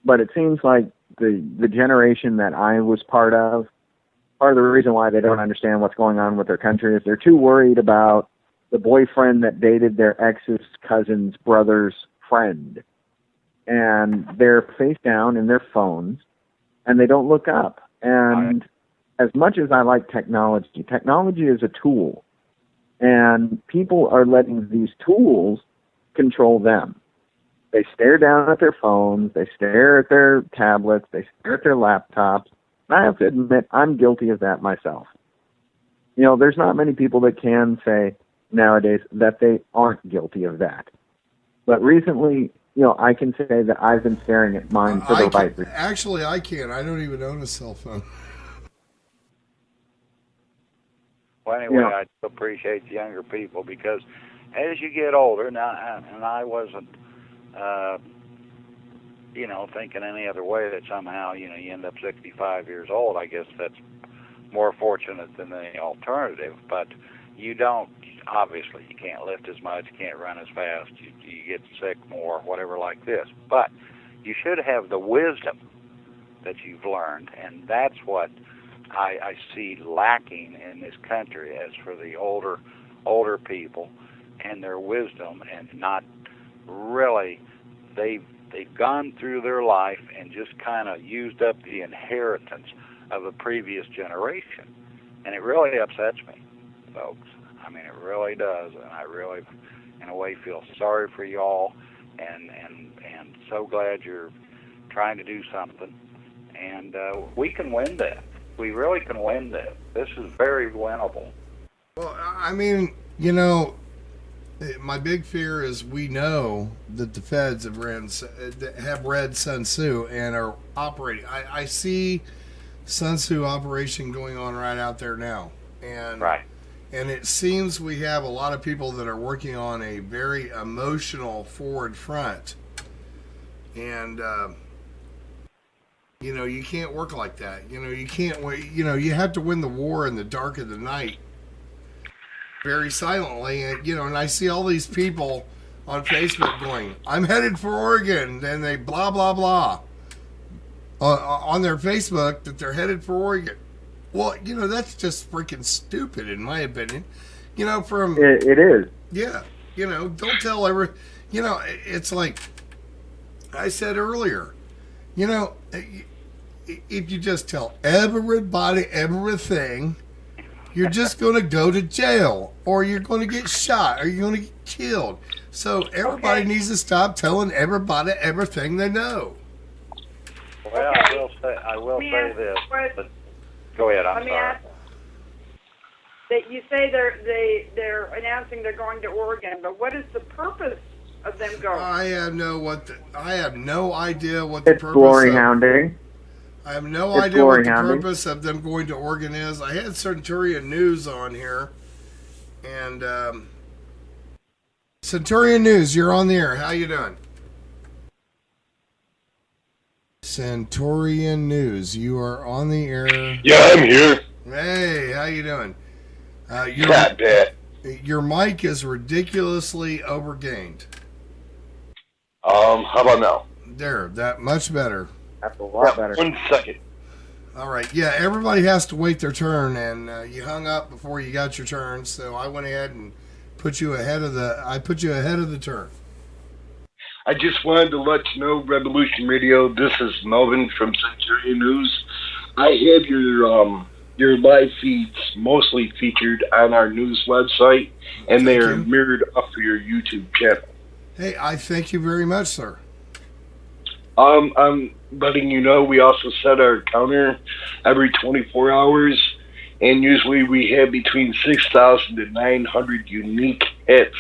but it seems like the generation that I was part of the reason why they don't understand what's going on with their country is they're too worried about the boyfriend that dated their ex's cousin's brother's friend. And they're face down in their phones, and they don't look up. And as much as I like technology, technology is a tool. And people are letting these tools control them. They stare down at their phones, they stare at their tablets, they stare at their laptops. And I have to admit, I'm guilty of that myself. There's not many people that can say nowadays that they aren't guilty of that. But recently, I can say that I've been staring at mine for the right reason. Actually, I can't. I don't even own a cell phone. Well, anyway, I appreciate the younger people because as you get older, now, and I wasn't, thinking any other way that somehow, you end up 65 years old. I guess that's more fortunate than the alternative. But you don't, obviously, you can't lift as much, you can't run as fast, you get sick more, whatever like this. But you should have the wisdom that you've learned, and that's what I see lacking in this country as for the older people and their wisdom, and not really, they've gone through their life and just kind of used up the inheritance of a previous generation. And it really upsets me, folks. I mean, it really does, and I really, in a way, feel sorry for y'all, and so glad you're trying to do something. And we can win this. We really can win this. This is very winnable. Well, I mean, my big fear is we know that the feds have read Sun Tzu and are operating. I see Sun Tzu operation going on right out there now. And right. And it seems we have a lot of people that are working on a very emotional forward front. And, you can't work like that. You can't wait. You have to win the war in the dark of the night very silently. And I see all these people on Facebook going, I'm headed for Oregon. And they blah, blah, blah on their Facebook that they're headed for Oregon. Well, that's just freaking stupid, in my opinion. It is. Yeah. Don't tell it's like I said earlier, if you just tell everybody everything, you're just going to go to jail, or you're going to get shot, or you're going to get killed. So everybody needs to stop telling everybody everything they know. Well, I will say this, but go ahead. I'm sorry. That you say they're announcing they're going to Oregon, but what is the purpose of them going? I have no idea what the it's purpose. Glory hounding. I have no idea what the purpose of them going to Oregon is. I had Centurion News on here, and Centurion News, you're on the air. How you doing? Centurion News, you are on the air. Yeah, I'm here. Hey, how you doing? Not bad. Your mic is ridiculously overgained. How about now? There, that much better. That's a lot better. 1 second. All right, yeah, everybody has to wait their turn, and you hung up before you got your turn, so I went ahead and put you ahead of the turn. I just wanted to let you know, Revolution Radio, this is Melvin from Centurion News. I have your your live feeds mostly featured on our news website, and they are mirrored off of your YouTube channel. Hey, I thank you very much, sir. I'm letting you know we also set our counter every 24 hours, and usually we have between 6,000 to 900 unique hits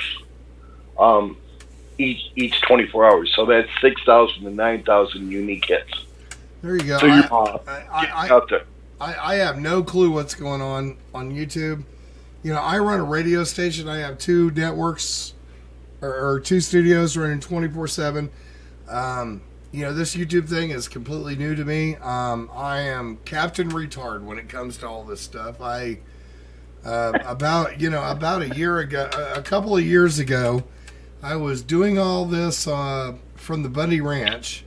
each 24 hours. So that's 6,000 to 9,000 unique hits. There you go. So you're out there. I have no clue what's going on YouTube. You know, I run a radio station. I have 2 networks or 2 studios running 24/7. You know, this YouTube thing is completely new to me. I am Captain Retard when it comes to all this stuff. About a year ago, a couple of years ago, I was doing all this from the Bundy Ranch,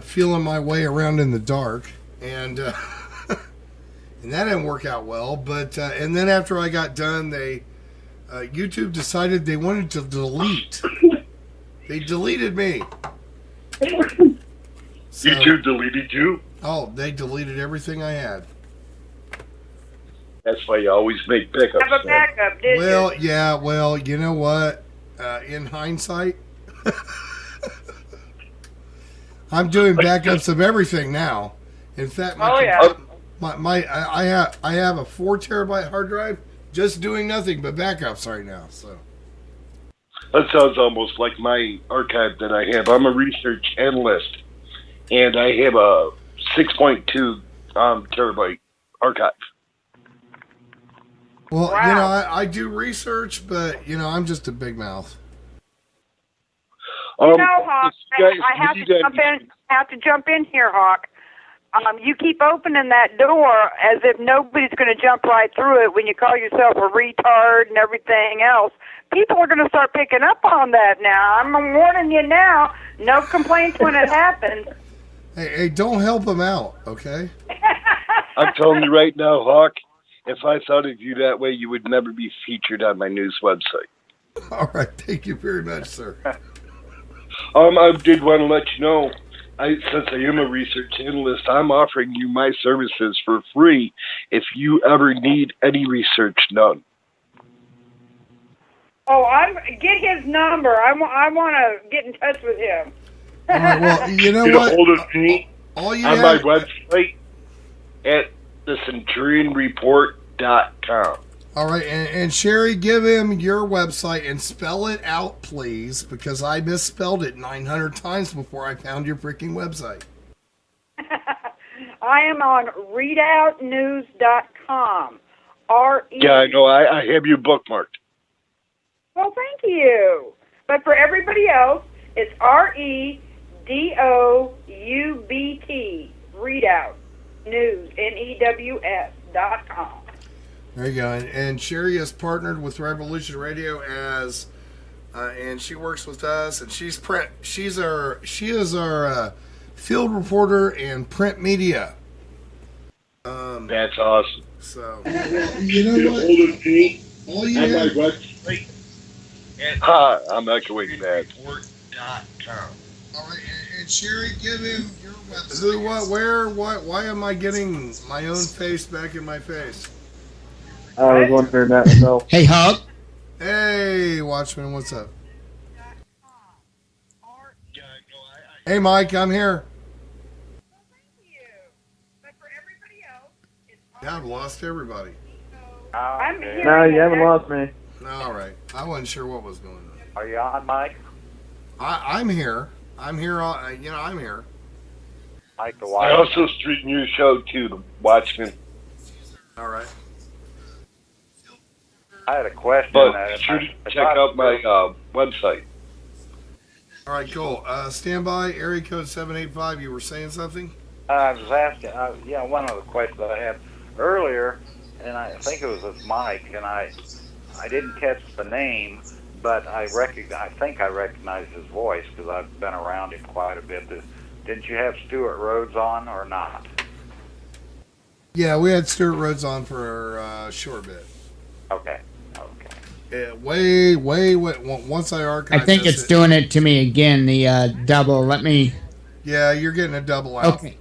feeling my way around in the dark, and and that didn't work out well. But and then after I got done, YouTube decided they wanted to delete. They deleted me. So, YouTube deleted you? Oh, they deleted everything I had. That's why you always make backups. Have a backup, did Well, you? yeah, well, you know what? In hindsight, I'm doing backups of everything now. In fact, I have a 4 terabyte hard drive just doing nothing but backups right now. So that sounds almost like my archive that I have. I'm a research analyst, and I have a 6.2 terabyte archive. Well, you know, I do research, but you know, I'm just a big mouth. Hawk, I have to jump in here, Hawk. You keep opening that door as if nobody's going to jump right through it when you call yourself a retard and everything else. People are going to start picking up on that now. I'm warning you now. No complaints when it happens. Hey, don't help them out, okay? I'm telling you right now, Hawk, if I thought of you that way, you would never be featured on my news website. All right, thank you very much, sir. I did want to let you know, since I am a research analyst, I'm offering you my services for free if you ever need any research done. Oh, get his number. I want to get in touch with him. All right, well, you know Get what? a hold of me on my website at thecenturionreport.com. All right, and Sherry, give him your website and spell it out, please, because I misspelled it 900 times before I found your freaking website. I am on readoutnews.com. Yeah, I know. I have you bookmarked. Well, thank you. But for everybody else, it's REDOUBT, Readout News, NEWS.com. There you go. And Sherry is partnered with Revolution Radio and she works with us, and she is our field reporter and print media. That's awesome. So you know what? All you on have, my website. I'm echoing that. All right, and Sherry, give him your website. Who, what, where, what? Why am I getting my own face back in my face? I was wondering that myself. Hey, Hub. Hey, Watchman, what's up? Hey, Mike, I'm here. Yeah, I've lost everybody. I'm here. No, you haven't lost me. All right. I wasn't sure what was going on. Are you on, Mike? I'm here. I'm here. I'm here. Mike the I Watchman. also stream your show too, The Watchman. All right. I had a question. But sure to check out my website. All right, cool. Stand by. Area code 785. You were saying something? I was asking, one of the questions I had earlier, and I think it was with Mike, and I didn't catch the name, but I think I recognized his voice because I've been around him quite a bit. Didn't you have Stuart Rhodes on or not? Yeah, we had Stuart Rhodes on for a short bit. Okay. Way. Once I archived I think it's doing it to me again, the double. Let me... Yeah, you're getting a double out. Okay.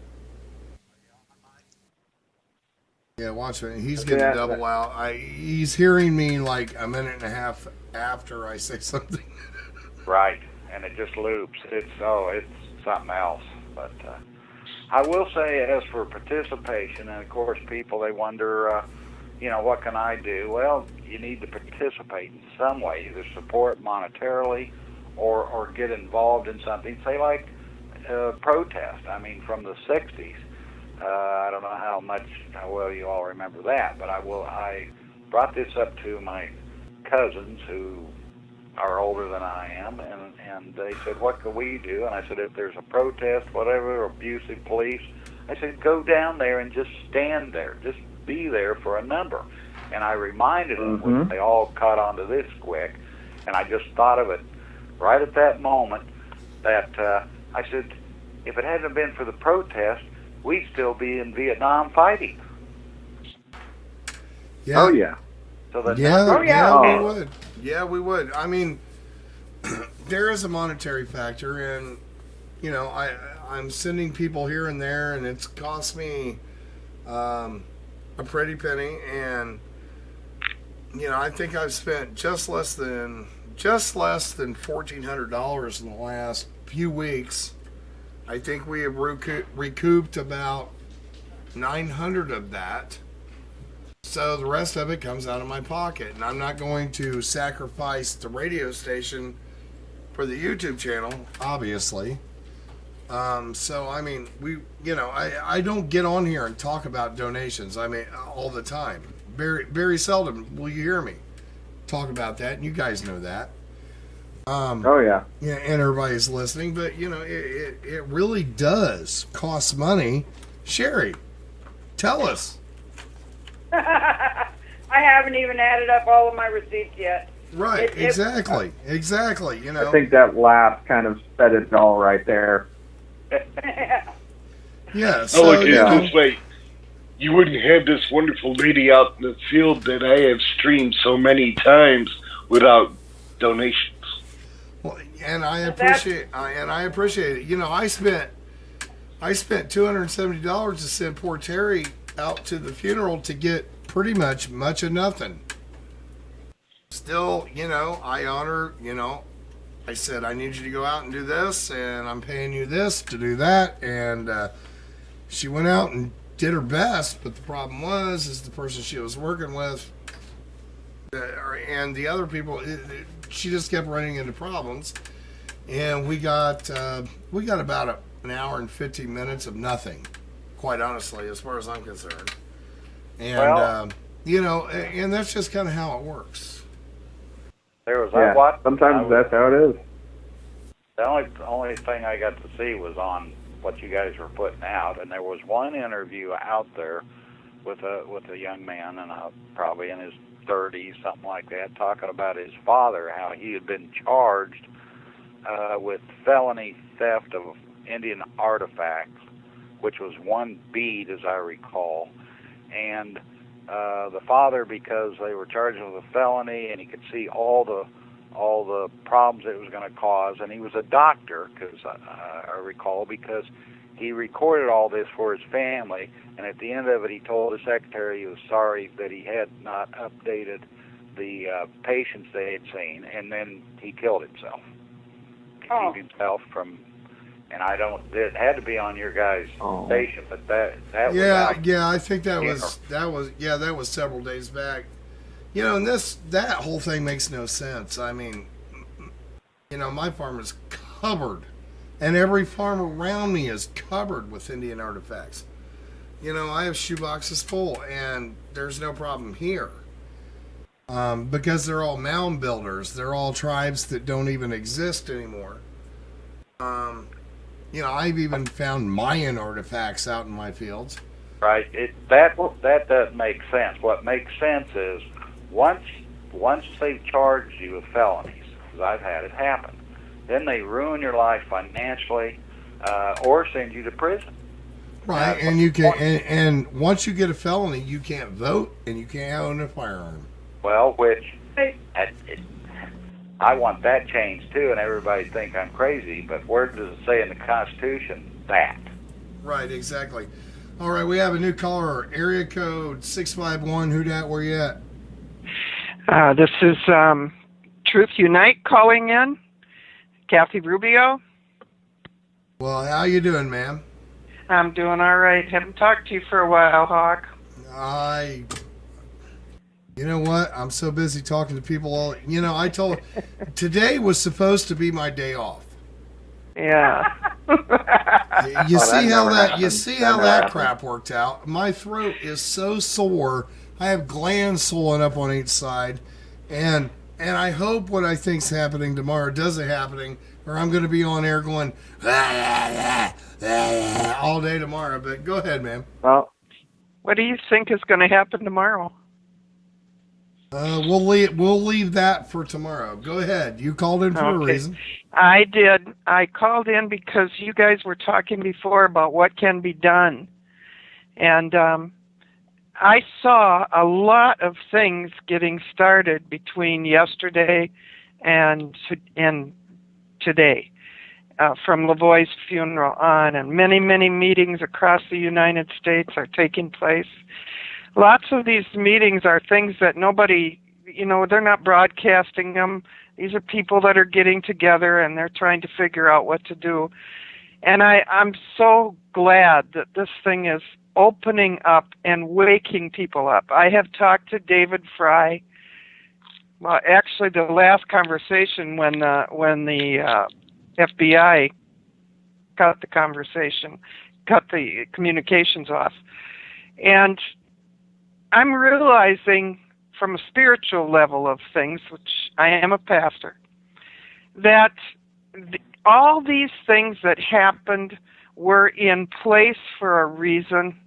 Yeah, watch it. He's getting double out. He's hearing me like a minute and a half after I say something. Right, and it just loops. It's something else. But I will say, as for participation, and of course, people they wonder, what can I do? Well, you need to participate in some way, either support monetarily, or get involved in something. Say like protest. I mean, from the '60s. I don't know how well you all remember that, but I brought this up to my cousins who are older than I am, and they said, what could we do? And I said, if there's a protest, whatever, abusive police, I said, go down there and just stand there. Just be there for a number. And I reminded them, which they all caught on to this quick, and I just thought of it right at that moment that I said, if it hadn't been for the protest, we'd still be in Vietnam fighting. Yeah. Oh, yeah. So that we would. Yeah, we would. I mean, there is a monetary factor, and, I'm sending people here and there, and it's cost me a pretty penny, and, I think I've spent just less than $1,400 in the last few weeks. I think we have recouped about 900 of that. So the rest of it comes out of my pocket. And I'm not going to sacrifice the radio station for the YouTube channel, obviously. So, I mean, I don't get on here and talk about donations. I mean, all the time. Very, very seldom will you hear me talk about that. And you guys know that. Oh, yeah. Yeah, and everybody's listening, but, it really does cost money. Sherry, tell us. I haven't even added up all of my receipts yet. Right, exactly. I think that laugh kind of said it all right there. Yeah, so, look at it this way. You wouldn't have this wonderful lady out in the field that I have streamed so many times without donations. Well, and I appreciate it. I spent $270 to send poor Terry out to the funeral to get pretty much of nothing. Still, I honor, I said, I need you to go out and do this, and I'm paying you this to do that, and she went out and did her best, but the problem is the person she was working with and the other people, she just kept running into problems, and we got about an hour and 15 minutes of nothing, quite honestly, as far as I'm concerned. And and that's just kind of how it works. Sometimes that's how it is. The only thing I got to see was on what you guys were putting out, and there was one interview out there with a young man, and probably in his 30s, something like that, talking about his father, how he had been charged with felony theft of Indian artifacts, which was one bead, as I recall, and the father, because they were charged with a felony, and he could see all the problems it was going to cause, and he was a doctor, because I recall, because he recorded all this for his family, and at the end of it, he told his secretary he was sorry that he had not updated the patients they had seen, and then he killed himself to keep himself from. And it had to be on your guys' station, but that was out. I think that was several days back. And that whole thing makes no sense. I mean, my farm is covered, and every farm around me is covered with Indian artifacts. I have shoeboxes full, and there's no problem here. Because they're all mound builders. They're all tribes that don't even exist anymore. I've even found Mayan artifacts out in my fields. Right. That doesn't make sense. What makes sense is once they've charged you with felonies, because I've had it happen, then they ruin your life financially, or send you to prison. Right, and you can, and once you get a felony, you can't vote and you can't own a firearm. Well, I want that changed too, and everybody think I'm crazy. But where does it say in the Constitution that? Right, exactly. All right, we have a new caller. Area code 651. Who dat? Where you at? This is Truth Unite calling in. Kathy Rubio. Well, how you doing, ma'am? I'm doing all right. Haven't talked to you for a while, Hawk. You know what? I'm so busy talking to people all. I told today was supposed to be my day off. Yeah. You see how that crap worked out. My throat is so sore. I have glands swollen up on each side, and I hope what I think's happening tomorrow doesn't happening, or I'm going to be on air going all day tomorrow. But go ahead, ma'am. Well, what do you think is going to happen tomorrow? We'll leave that for tomorrow. Go ahead. You called in for a reason. I did. I called in because you guys were talking before about what can be done. And I saw a lot of things getting started between yesterday and today, from Lavoie's funeral on, and many, many meetings across the United States are taking place. Lots of these meetings are things that nobody, they're not broadcasting them. These are people that are getting together and they're trying to figure out what to do. And I'm so glad that this thing is opening up and waking people up. I have talked to David Fry. Well, actually, the last conversation when the FBI cut the communications off. And I'm realizing from a spiritual level of things, which I am a pastor, that all these things that happened were in place for a reason.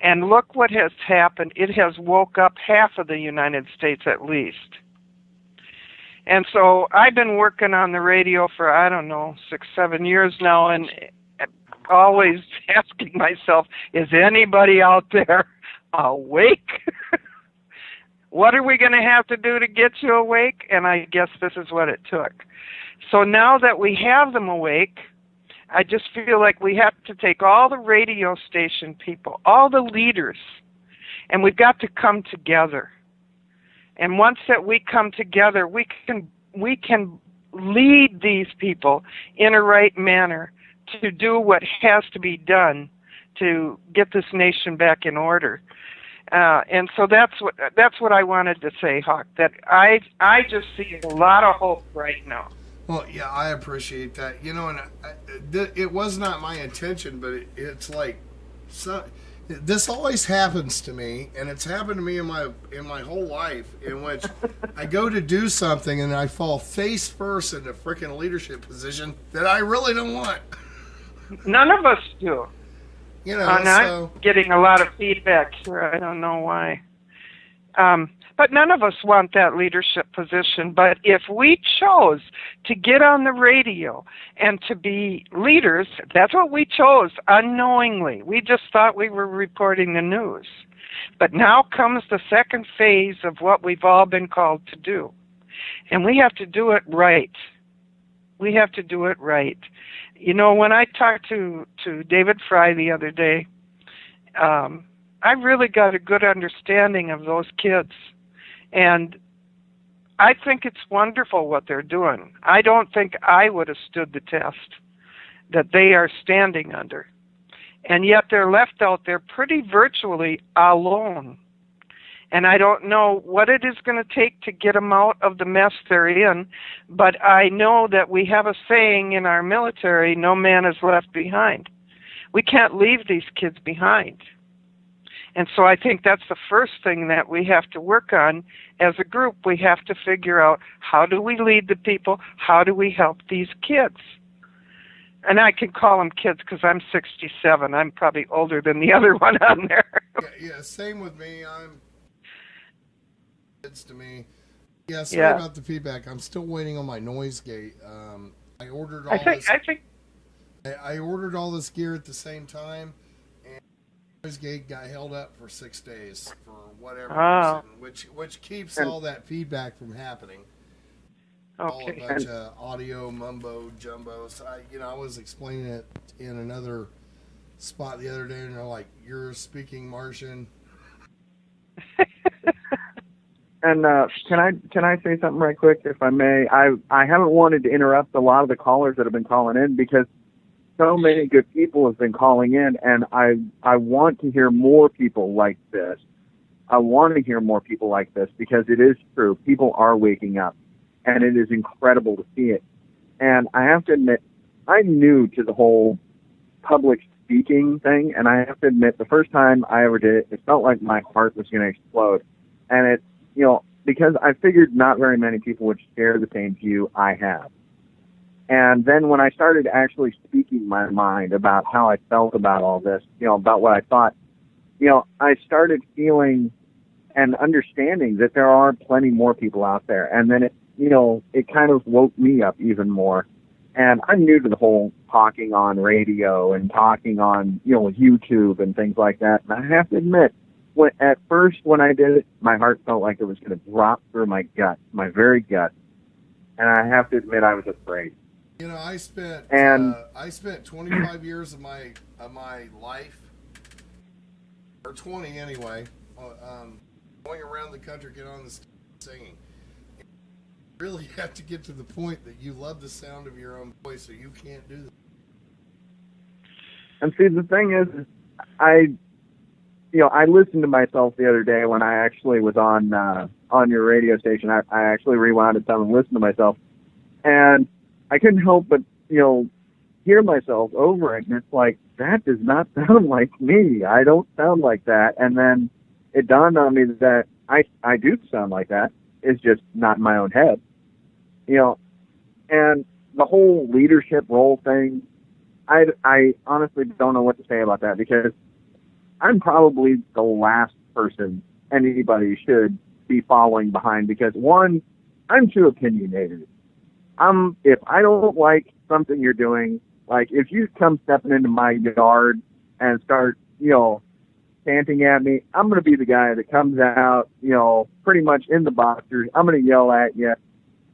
And look what has happened. It has woke up half of the United States at least. And so I've been working on the radio for, 6, 7 years now, and always asking myself, is anybody out there awake? What are we going to have to do to get you awake? And I guess this is what it took. So now that we have them awake, I just feel like we have to take all the radio station people, all the leaders, and we've got to come together. And once that we come together, we can lead these people in a right manner to do what has to be done to get this nation back in order. And so that's what I wanted to say, Hawk, that I just see a lot of hope right now. Well, yeah, I appreciate that. It was not my intention, but it's like, this always happens to me, and it's happened to me in my whole life, in which I go to do something and I fall face first in a freaking leadership position that I really don't want. None of us do. I'm so getting a lot of feedback here. I don't know why. But none of us want that leadership position. But if we chose to get on the radio and to be leaders, that's what we chose unknowingly. We just thought we were reporting the news. But now comes the second phase of what we've all been called to do. And we have to do it right. We have to do it right. When I talked to David Fry the other day, I really got a good understanding of those kids. And I think it's wonderful what they're doing. I don't think I would have stood the test that they are standing under. And yet they're left out there pretty virtually alone. And I don't know what it is going to take to get them out of the mess they're in, but I know that we have a saying in our military, no man is left behind. We can't leave these kids behind. And so I think that's the first thing that we have to work on as a group. We have to figure out, how do we lead the people? How do we help these kids? And I can call them kids because I'm 67. I'm probably older than the other one on there. Yeah, same with me. It's to me. Yeah, sorry about the feedback. I'm still waiting on my noise gate. I ordered all I ordered all this gear at the same time, and the noise gate got held up for 6 days for whatever reason, which keeps all that feedback from happening. Okay. All a bunch of audio mumbo jumbo. So I was explaining it in another spot the other day, and they're like, "You're speaking Martian." And can I say something right quick, if I may? I haven't wanted to interrupt a lot of the callers that have been calling in because so many good people have been calling in, and I want to hear more people like this. I want to hear more people like this because it is true. People are waking up, and it is incredible to see it. And I have to admit, I'm new to the whole public speaking thing, and I have to admit, the first time I ever did it, it felt like my heart was going to explode. And it's, because I figured not very many people would share the same view I have. And then when I started actually speaking my mind about how I felt about all this, about what I thought, I started feeling and understanding that there are plenty more people out there. And then it kind of woke me up even more. And I'm new to the whole talking on radio and talking on, YouTube and things like that. And I have to admit, at first when I did it, my heart felt like it was going to drop through my gut, my very gut. And I have to admit, I was afraid. I spent 25 years of my life, or 20 anyway, going around the country, getting on the stage singing. You really have to get to the point that you love the sound of your own voice, so you can't do that. And see, the thing is, I listened to myself the other day when I actually was on your radio station. I actually rewound it down and listened to myself, and I couldn't help but hear myself over it, and it's like, that does not sound like me. I don't sound like that. And then it dawned on me that I do sound like that. It's just not in my own head, And the whole leadership role thing, I honestly don't know what to say about that, because I'm probably the last person anybody should be following behind, because one, I'm too opinionated. If I don't like something you're doing, like if you come stepping into my yard and start, chanting at me, I'm going to be the guy that comes out, pretty much in the boxers. I'm going to yell at you.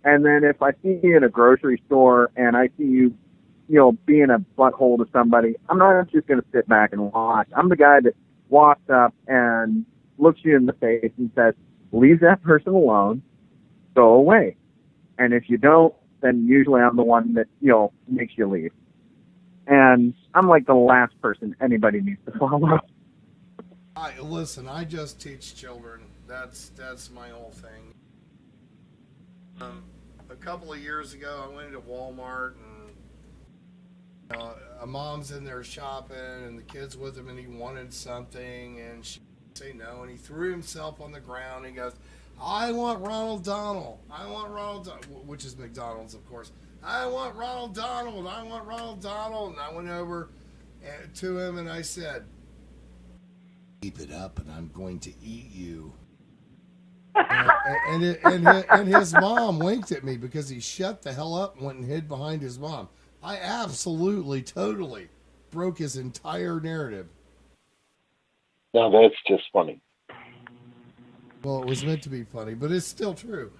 And then if I see you in a grocery store and I see you, being a butthole to somebody, I'm not just going to sit back and watch. I'm the guy that walks up and looks you in the face and says, leave that person alone, go away. And if you don't, then usually I'm the one that, makes you leave. And I'm like the last person anybody needs to follow. Listen, I just teach children. That's my whole thing. A couple of years ago, I went into Walmart, and a mom's in there shopping, and the kid's with him, and he wanted something, and she say no, and he threw himself on the ground, and he goes, I want Ronald Donald. I want Ronald Donald, which is McDonald's, of course. I want Ronald Donald. I want Ronald Donald. And I went over to him, and I said, keep it up, and I'm going to eat you. And his mom winked at me because he shut the hell up and went and hid behind his mom. I absolutely, totally broke his entire narrative. Now that's just funny. Well, it was meant to be funny, but it's still true.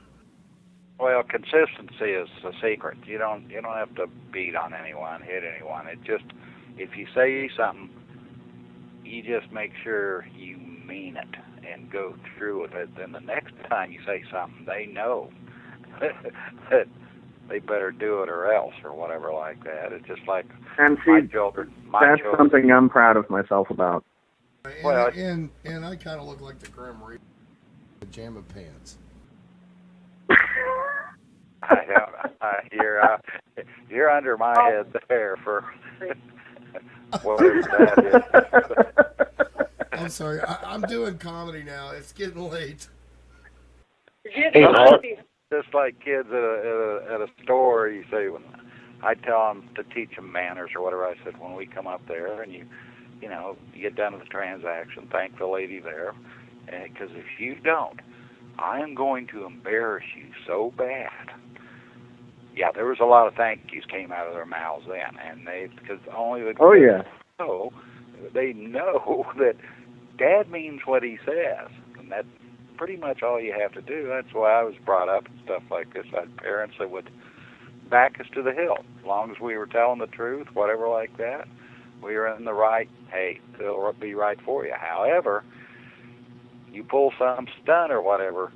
Well, consistency is the secret. You don't have to beat on anyone, hit anyone. It just, if you say something, you just make sure you mean it and go through with it. Then the next time you say something, they know that they better do it or else, or whatever like that. It's just like my children. That's something I'm proud of myself about. And I kind of look like the Grim Reaper. Pajama pants. You're under my head there for whatever that is. I'm sorry. I'm doing comedy now. It's getting late. Just like kids at a store, you say, when I tell them to teach them manners or whatever. I said, when we come up there and you get done with the transaction, thank the lady there. Because if you don't, I am going to embarrass you so bad. Yeah, there was a lot of thank yous came out of their mouths then, and because only the kids know, they know that Dad means what he says, and that's pretty much all you have to do. That's why I was brought up and stuff like this. I had parents that would back us to the hill, as long as we were telling the truth, whatever like that. we're in the right, hey, it'll be right for you. However, you pull some stunt or whatever,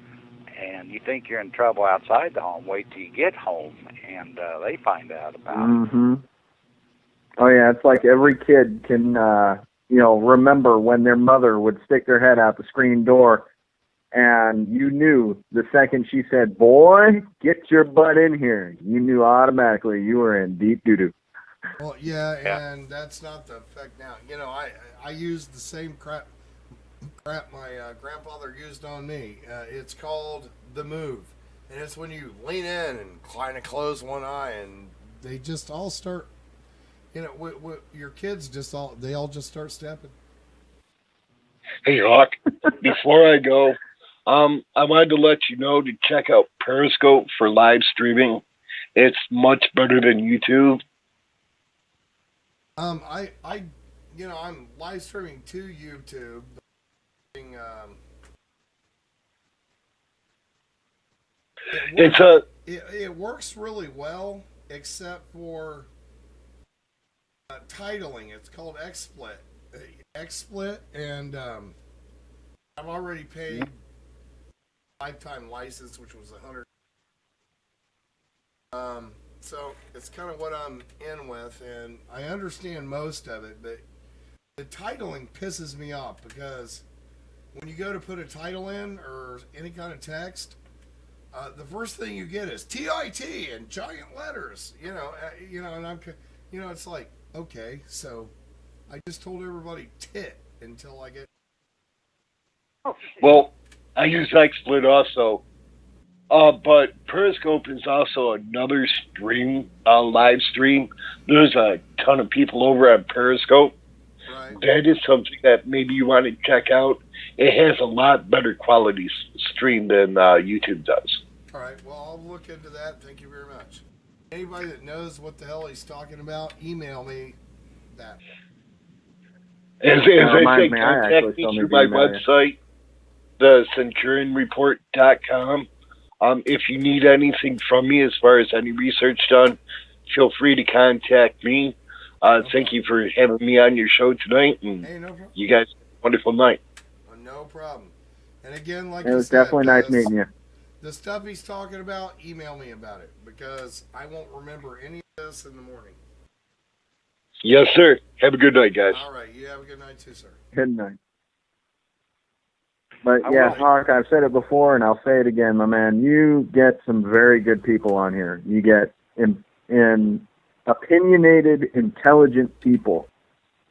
and you think you're in trouble outside the home, wait till you get home, and they find out about it. Oh, yeah, it's like every kid can, remember when their mother would stick their head out the screen door, and you knew the second she said, "Boy, get your butt in here," you knew automatically you were in deep doo-doo. Well, yeah, and that's not the effect now. I used the same crap my grandfather used on me. It's called the move, and it's when you lean in and kind of close one eye, and they just all start. Your kids they all just start stepping. Hey, Hawk, before I go, I wanted to let you know to check out Periscope for live streaming. It's much better than YouTube. I'm live streaming to YouTube. It works really well, except for titling. It's called XSplit, and I've already paid lifetime license, which was $100. So it's kind of what I'm in with, and I understand most of it, but the titling pisses me off because when you go to put a title in or any kind of text, the first thing you get is TIT in giant letters, and I'm, it's like, okay, so I just told everybody tit until I get. Well, I use XSplit also, but Periscope is also another live stream. There's a ton of people over at Periscope. Right. That is something that maybe you want to check out. It has a lot better quality stream than YouTube does. All right, well, I'll look into that. Thank you very much. Anybody that knows what the hell he's talking about, email me that. As I say, contact me through my website, thecenturionreport.com. If you need anything from me as far as any research done, feel free to contact me. Thank you for having me on your show tonight, and hey, no problem. You guys have a wonderful night. No problem. And again, like it was definitely nice meeting you. The stuff he's talking about, email me about it, because I won't remember any of this in the morning. Yes, sir. Have a good night, guys. All right. You have a good night, too, sir. Good night. But, yeah, Hawk, I've said it before, and I'll say it again, my man. You get some very good people on here. You get opinionated, intelligent people.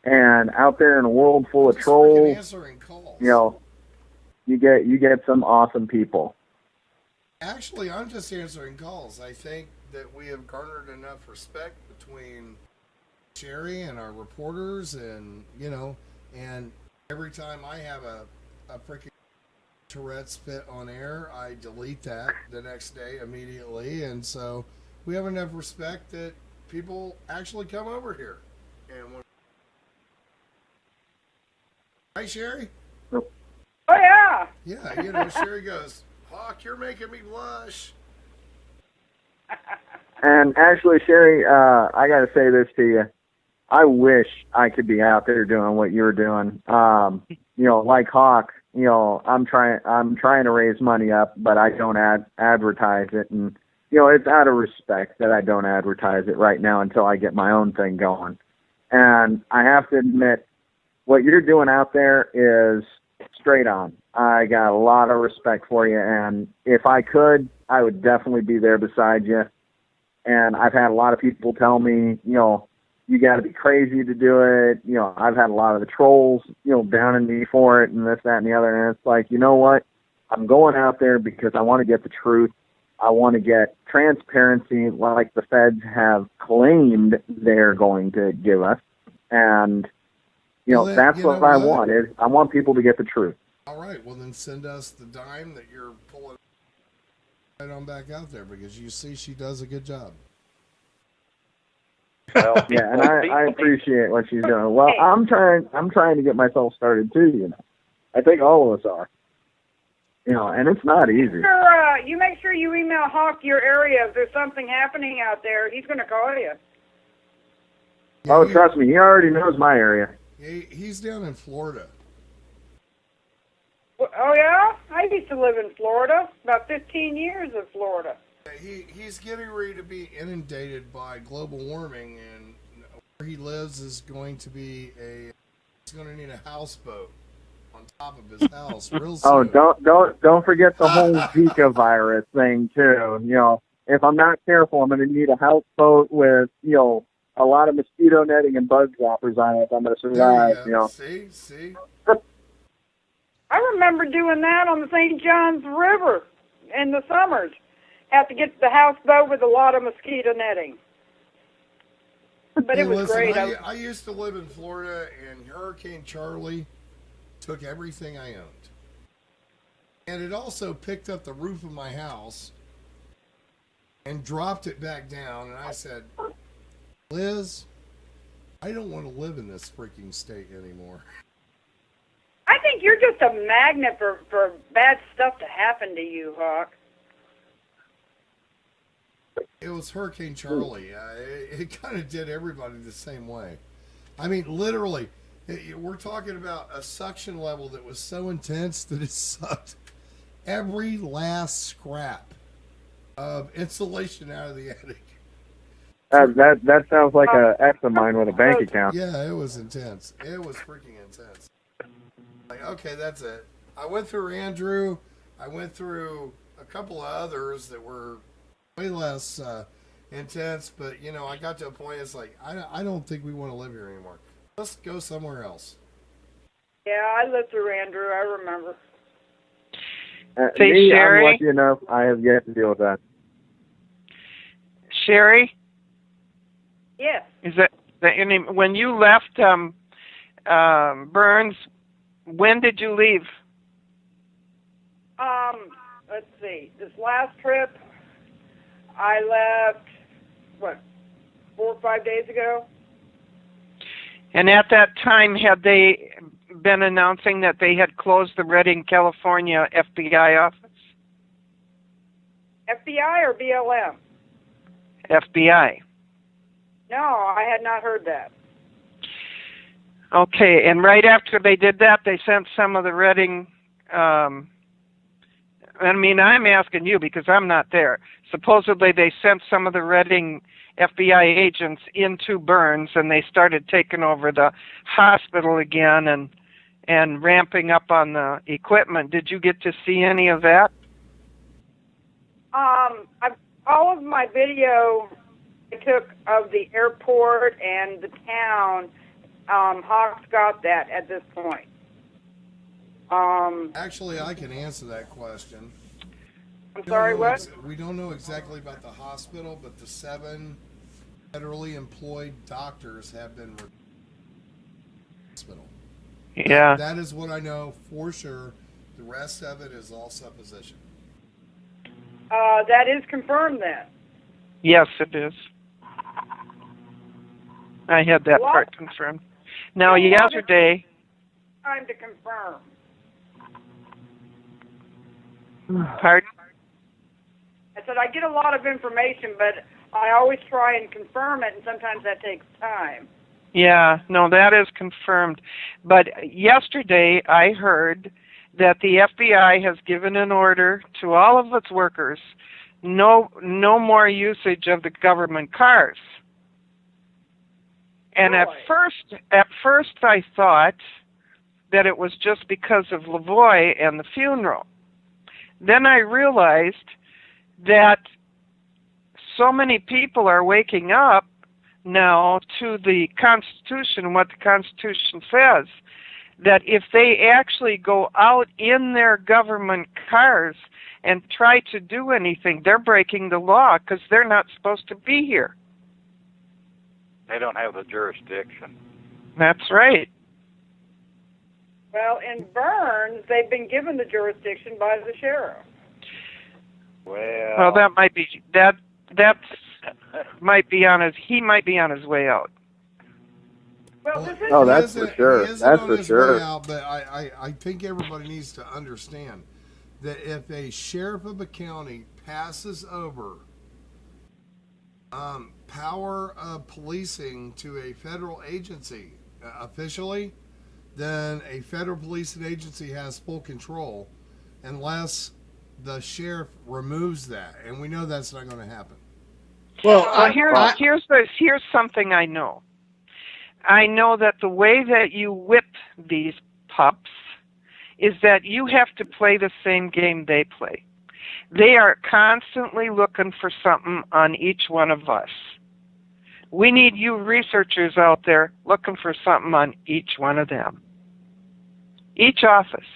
And out there in a world full of trolls, answering calls. You get some awesome people. Actually, I'm just answering calls. I think that we have garnered enough respect between Sherry and our reporters, and and every time I have a freaking Tourette's fit on air, I delete that the next day immediately, and so we have enough respect that people actually come over here. And hi, Sherry. Oh yeah. Yeah, Sherry goes, Hawk, you're making me blush. And actually, Sherry, I got to say this to you. I wish I could be out there doing what you're doing. Like Hawk, I'm trying to raise money up, but I don't advertise it. And, it's out of respect that I don't advertise it right now until I get my own thing going. And I have to admit, what you're doing out there is straight on. I got a lot of respect for you, and if I could, I would definitely be there beside you. And I've had a lot of people tell me, you got to be crazy to do it. I've had a lot of the trolls, downing me for it and this, that, and the other. And it's like, you know what? I'm going out there because I want to get the truth. I want to get transparency like the feds have claimed they're going to give us. And, that's what I want. I want people to get the truth. All right. Well, then send us the dime that you're pulling right on back out there, because you see she does a good job. Well, yeah, and I appreciate what she's doing. Well, I'm trying to get myself started too. I think all of us are. And it's not easy. You make sure you email Hawk your area if there's something happening out there. He's going to call you. Yeah, Oh, trust me, he already knows my area. He's down in Florida. Oh, yeah? I used to live in Florida, about 15 years in Florida. He's getting ready to be inundated by global warming, and where he lives is going to be he's going to need a houseboat on top of his house real soon. Oh, don't forget the whole Zika virus thing too. You know, if I'm not careful, I'm going to need a houseboat with, you know, a lot of mosquito netting and bug zappers on it if I'm going to survive. There you know. See. I remember doing that on the St. Johns River in the summers. Have to get the houseboat with a lot of mosquito netting. But it was great. I used to live in Florida, and Hurricane Charlie took everything I owned. And it also picked up the roof of my house and dropped it back down. And I said, Liz, I don't want to live in this freaking state anymore. I think you're just a magnet for bad stuff to happen to you, Hawk. It was Hurricane Charlie. It kind of did everybody the same way. I mean, literally, we're talking about a suction level that was so intense that it sucked every last scrap of insulation out of the attic. That sounds like an ex of mine with a bank account. Yeah, it was intense. It was freaking intense. Like, okay, that's it. I went through Andrew. I went through a couple of others that were way less intense, but you know, I got to a point. It's like I don't think we want to live here anymore. Let's go somewhere else. Yeah, I lived through Andrew. I remember. Me, I'm lucky enough. I have yet to deal with that. Sherry? Yes. Is that when you left Burns? When did you leave? Let's see. This last trip, I left, 4 or 5 days ago. And at that time, had they been announcing that they had closed the Redding, California FBI office? FBI or BLM? FBI. No, I had not heard that. Okay, and right after they did that, they sent some of the Redding, I mean, I'm asking you because I'm not there. Supposedly they sent some of the Redding FBI agents into Burns, and they started taking over the hospital again and ramping up on the equipment. Did you get to see any of that? All of my video I took of the airport and the town, Hawk's got that at this point. Actually, I can answer that question. I'm sorry, what? We don't know exactly about the hospital, but the 7 federally employed doctors have been hospital. Yeah. That is what I know for sure. The rest of it is all supposition. That is confirmed then. Yes, it is. I had that part confirmed. Now, yesterday... Time to confirm. Pardon? I said I get a lot of information, but I always try and confirm it, and sometimes that takes time. Yeah, no, that is confirmed. But yesterday I heard that the FBI has given an order to all of its workers, no more usage of the government cars. And really? at first I thought that it was just because of Lavoie and the funeral. Then I realized that so many people are waking up now to the Constitution and what the Constitution says, that if they actually go out in their government cars and try to do anything, they're breaking the law because they're not supposed to be here. They don't have the jurisdiction. That's right. Well, in Burns, they've been given the jurisdiction by the sheriff. Well, that might be he might be on his way out. Well, this is that's for sure. That's for sure. Way out, but I think everybody needs to understand that if a sheriff of a county passes over power of policing to a federal agency officially, then a federal policing agency has full control unless the sheriff removes that. And we know that's not going to happen. Well, here's something I know. I know that the way that you whip these pups is that you have to play the same game they play. They are constantly looking for something on each one of us. We need you researchers out there looking for something on each one of them. Each office.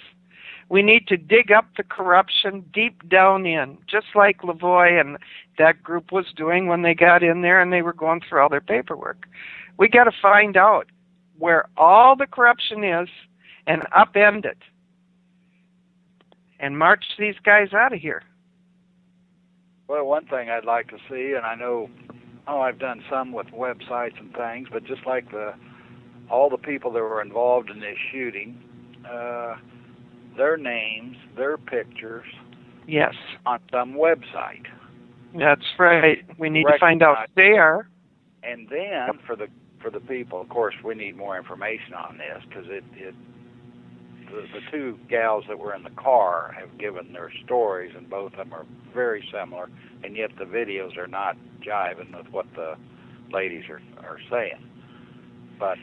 We need to dig up the corruption deep down in, just like Lavoie and that group was doing when they got in there and they were going through all their paperwork. We got to find out where all the corruption is and upend it and march these guys out of here. Well, one thing I'd like to see, and I know I've done some with websites and things, but just like all the people that were involved in this shooting, their names, their pictures, yes, on some website. That's right. We need to find out there. And then for the people, of course, we need more information on this because the two gals that were in the car have given their stories, and both of them are very similar, and yet the videos are not jiving with what the ladies are saying. But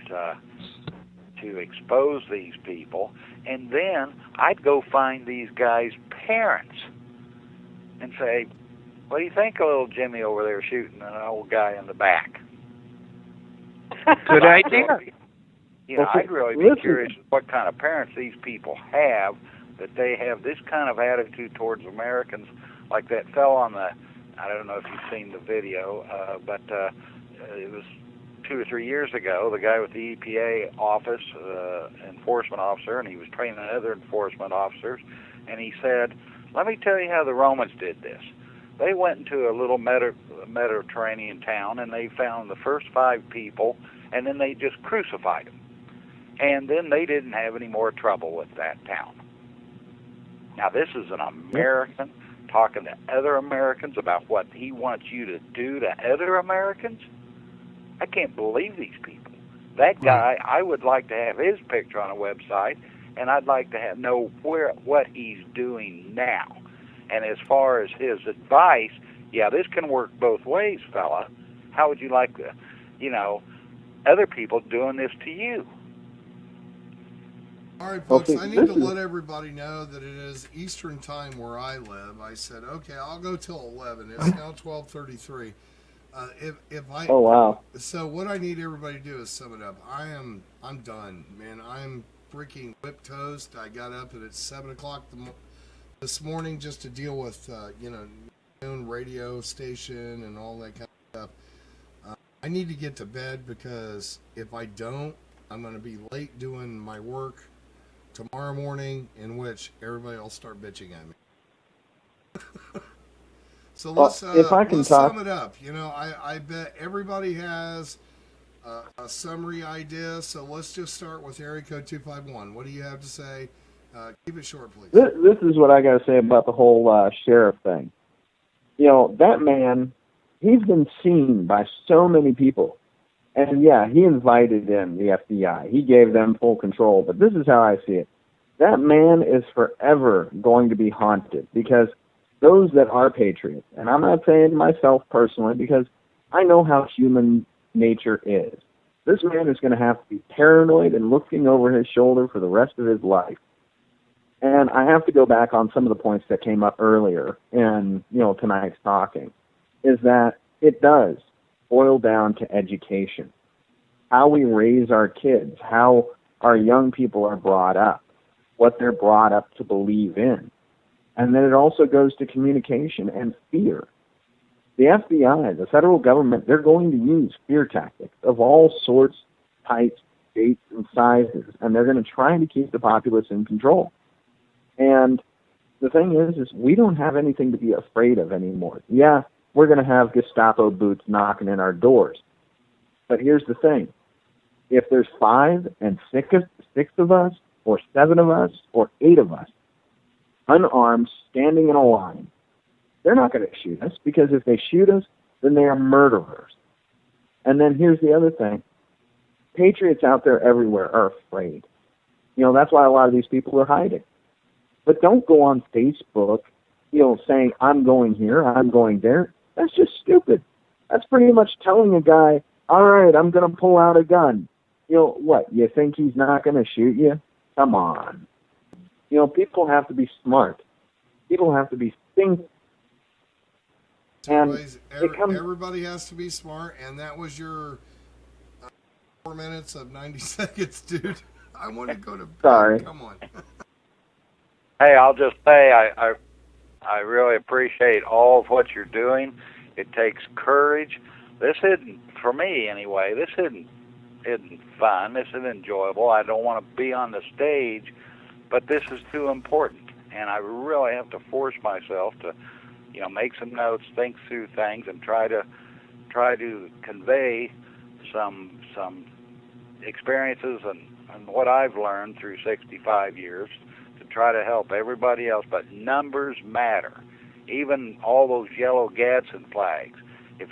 to expose these people, and then I'd go find these guys' parents and say, what do you think of little Jimmy over there shooting an old guy in the back? Good idea. You know, I'd really be curious what kind of parents these people have, that they have this kind of attitude towards Americans, like that fellow on the, I don't know if you've seen the video, but it was 2 or 3 years ago, the guy with the EPA office, enforcement officer, and he was training other enforcement officers, and he said, let me tell you how the Romans did this. They went into a little Mediterranean town, and they found the first 5 people, and then they just crucified them. And then they didn't have any more trouble with that town. Now, this is an American talking to other Americans about what he wants you to do to other Americans. I can't believe these people. That guy, I would like to have his picture on a website, and I'd like to know what he's doing now. And as far as his advice, yeah, this can work both ways, fella. How would you like to, other people doing this to you? All right, folks, I need to let everybody know that it is Eastern time where I live. I said, okay, I'll go till 11. It's now 12:33. Oh, wow. So what I need everybody to do is sum it up. I'm done, man. I'm freaking whipped toast. I got up at 7 o'clock this morning just to deal with, my own radio station and all that kind of stuff. I need to get to bed because if I don't, I'm going to be late doing my work tomorrow morning, in which everybody will start bitching at me. So let's sum it up. I bet everybody has a summary idea, so let's just start with area code 251. What do you have to say? Keep it short, please. This is what I got to say about the whole sheriff thing. That man, he's been seen by so many people. And yeah, he invited in the FBI. He gave them full control. But this is how I see it. That man is forever going to be haunted because those that are patriots, and I'm not saying myself personally because I know how human nature is. This man is going to have to be paranoid and looking over his shoulder for the rest of his life. And I have to go back on some of the points that came up earlier in, tonight's talking, is that it does boil down to education. How we raise our kids, how our young people are brought up, what they're brought up to believe in. And then it also goes to communication and fear. The FBI, the federal government, they're going to use fear tactics of all sorts, types, shapes, and sizes, and they're going to try to keep the populace in control. And the thing is we don't have anything to be afraid of anymore. Yeah, we're going to have Gestapo boots knocking in our doors. But here's the thing. If there's 5 and 6 of us, or 7 of us, or 8 of us, unarmed, standing in a line, they're not going to shoot us, because if they shoot us, then they are murderers. And then here's the other thing. Patriots out there everywhere are afraid. That's why a lot of these people are hiding. But don't go on Facebook, saying, I'm going here, I'm going there. That's just stupid. That's pretty much telling a guy, all right, I'm going to pull out a gun. What? You think he's not going to shoot you? Come on. People have to be smart. People have to be thinking. And everybody has to be smart, and that was your 4 minutes of 90 seconds, dude. I want to go to bed. Sorry. Come on. Hey, I'll just say I really appreciate all of what you're doing. It takes courage. This isn't, for me anyway, this isn't fun. This isn't enjoyable. I don't want to be on the stage, but this is too important, and I really have to force myself to, make some notes, think through things, and try to convey some experiences and what I've learned through 65 years to try to help everybody else. But numbers matter. Even all those yellow Gadsden flags. If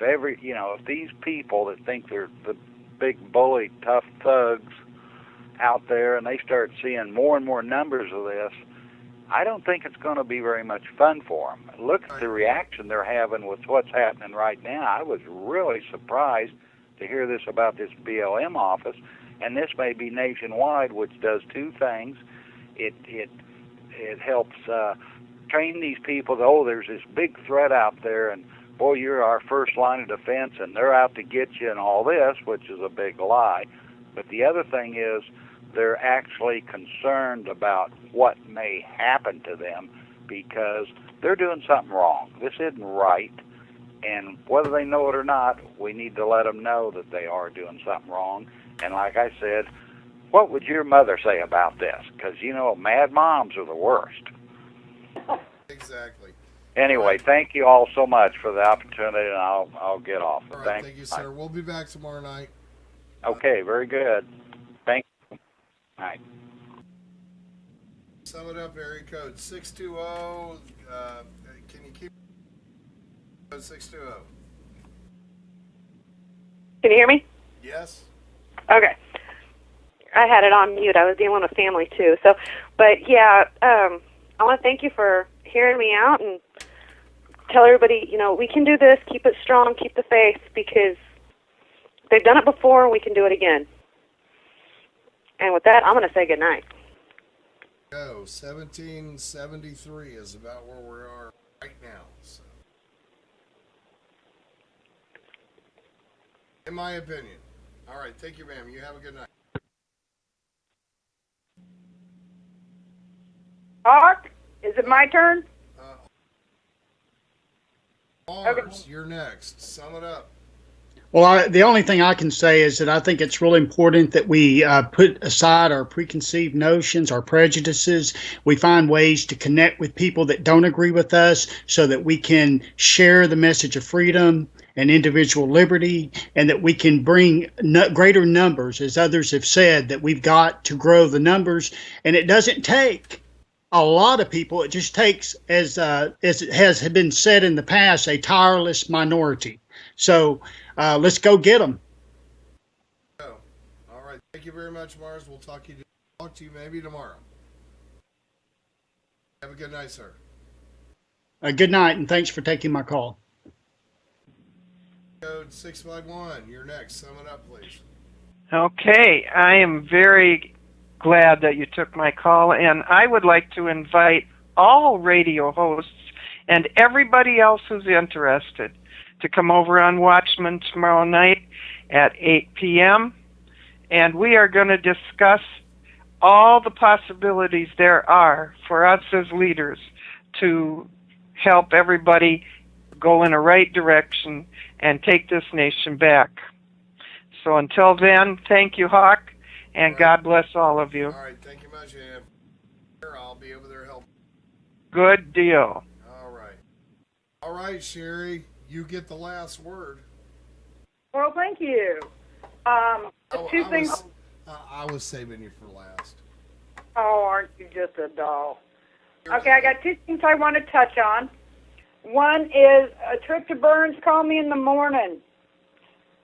these people that think they're the big bully tough thugs out there, and they start seeing more and more numbers of this, I don't think it's going to be very much fun for them. Look at the reaction they're having with what's happening right now. I was really surprised to hear this about this BLM office, and this may be nationwide, which does two things. It helps train these people that, there's this big threat out there, and boy, you're our first line of defense, and they're out to get you and all this, which is a big lie. But the other thing is they're actually concerned about what may happen to them because they're doing something wrong. This isn't right. And whether they know it or not, we need to let them know that they are doing something wrong. And like I said, what would your mother say about this? Because, mad moms are the worst. Exactly. Anyway, thank you all so much for the opportunity, and I'll get off. All right, thank you, sir. We'll be back tomorrow night. Okay, very good. Thank you. All right. Sum it up, area code 620. Can you keep 620? Can you hear me? Yes. Okay. I had it on mute. I was dealing with family too. But yeah, I want to thank you for hearing me out and tell everybody, we can do this. Keep it strong. Keep the faith, because they've done it before and we can do it again. And with that, I'm going to say good night. 1773 is about where we are right now. So. In my opinion. All right. Thank you, ma'am. You have a good night. Hawk, is it my turn? Mars, you're next. Sum it up. Well, the only thing I can say is that I think it's really important that we put aside our preconceived notions, our prejudices. We find ways to connect with people that don't agree with us so that we can share the message of freedom and individual liberty, and that we can bring greater numbers, as others have said, that we've got to grow the numbers. And it doesn't take a lot of people. It just takes, as it has been said in the past, a tireless minority. So let's go get them. All right. Thank you very much, Mars. We'll talk to you maybe tomorrow. Have a good night, sir. Good night, and thanks for taking my call. Code 651. You're next. Sum it up, please. Okay. I am very glad that you took my call, and I would like to invite all radio hosts and everybody else who's interested to come over on Watchman tomorrow night at 8 p.m., and we are going to discuss all the possibilities there are for us as leaders to help everybody go in a right direction and take this nation back. So until then, thank you, Hawk, and right. God bless all of you. All right, thank you much, Ann. I'll be over there helping. Good deal. All right, Sherry, you get the last word. Well, thank you. Two things. I was saving you for last. Oh, aren't you just a doll? Okay, I got two things I want to touch on. One is a trip to Burns. Call me in the morning.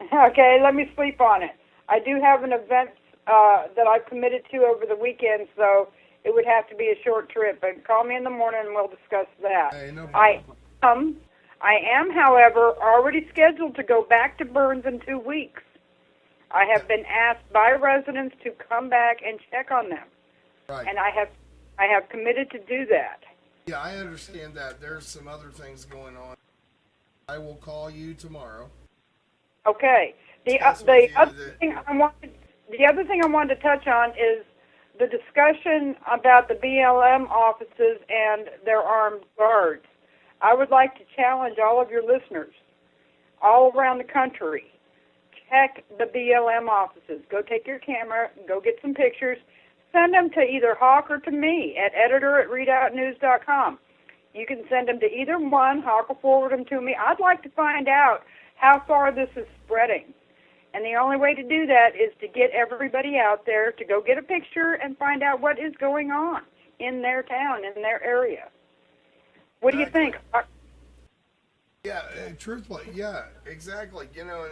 Okay, let me sleep on it. I do have an event that I've committed to over the weekend, so it would have to be a short trip. But call me in the morning and we'll discuss that. Hey, no I problem. am, however, already scheduled to go back to Burns in 2 weeks. I have been asked by residents to come back and check on them, Right. and I have committed to do that. Yeah, I understand that. There's some other things going on. I will call you tomorrow. Okay. The other thing I wanted to touch on is the discussion about the BLM offices and their armed guards. I would like to challenge all of your listeners all around the country. Check the BLM offices. Go take your camera, go get some pictures, send them to either Hawk or to me at editor@readoutnews.com. You can send them to either one. Hawk will forward them to me. I'd like to find out how far this is spreading. And the only way to do that is to get everybody out there to go get a picture and find out what is going on in their town, in their area. What do you think? Yeah, truthfully, yeah, exactly. You know, and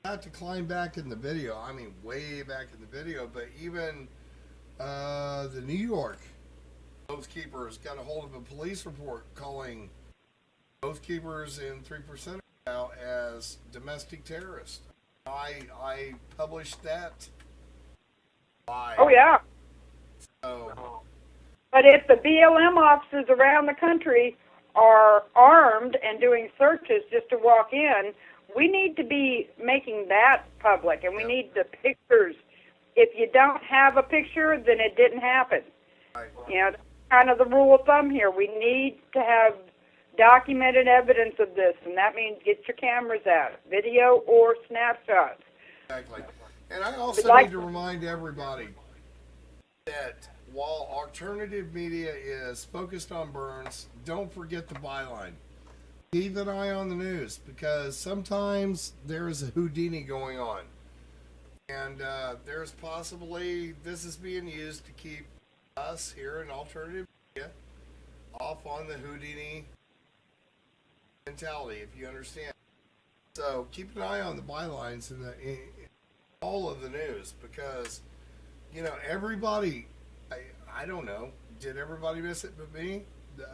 not to climb back in the video, I mean, way back in the video, but even the New York Oath Keepers got a hold of a police report calling Oath Keepers in 3% out as domestic terrorists. I published that. Oh, yeah. So, but if the BLM offices around the country are armed and doing searches just to walk in, we need to be making that public, and we need the pictures. If you don't have a picture, then it didn't happen. right. You know, that's kind of the rule of thumb here. We need to have documented evidence of this, and that means get your cameras out, video or snapshots. Exactly. And I also need to remind everybody that while alternative media is focused on Burns, don't forget the byline. Keep an eye on the news, because sometimes there is a Houdini going on. And there's possibly, this is being used to keep us here in alternative media off on the Houdini mentality, if you understand. So keep an eye on the bylines in all of the news, because, you know, everybody, I don't know, did everybody miss it but me?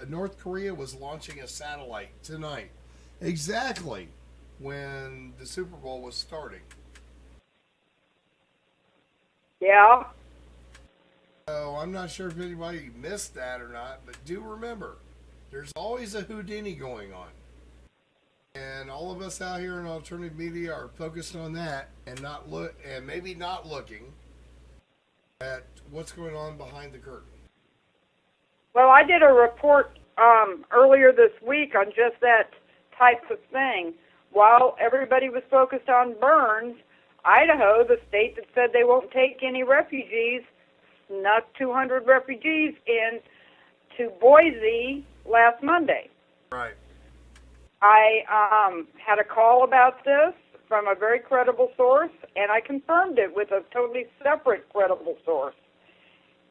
North Korea was launching a satellite tonight, exactly when the Super Bowl was starting. Yeah. So I'm not sure if anybody missed that or not, but do remember, there's always a Houdini going on. And all of us out here in alternative media are focused on that and maybe not looking at what's going on behind the curtain. Well, I did a report earlier this week on just that type of thing. While everybody was focused on Burns, Idaho, the state that said they won't take any refugees, snuck 200 refugees in to Boise last Monday. Right. I had a call about this from a very credible source, and I confirmed it with a totally separate credible source.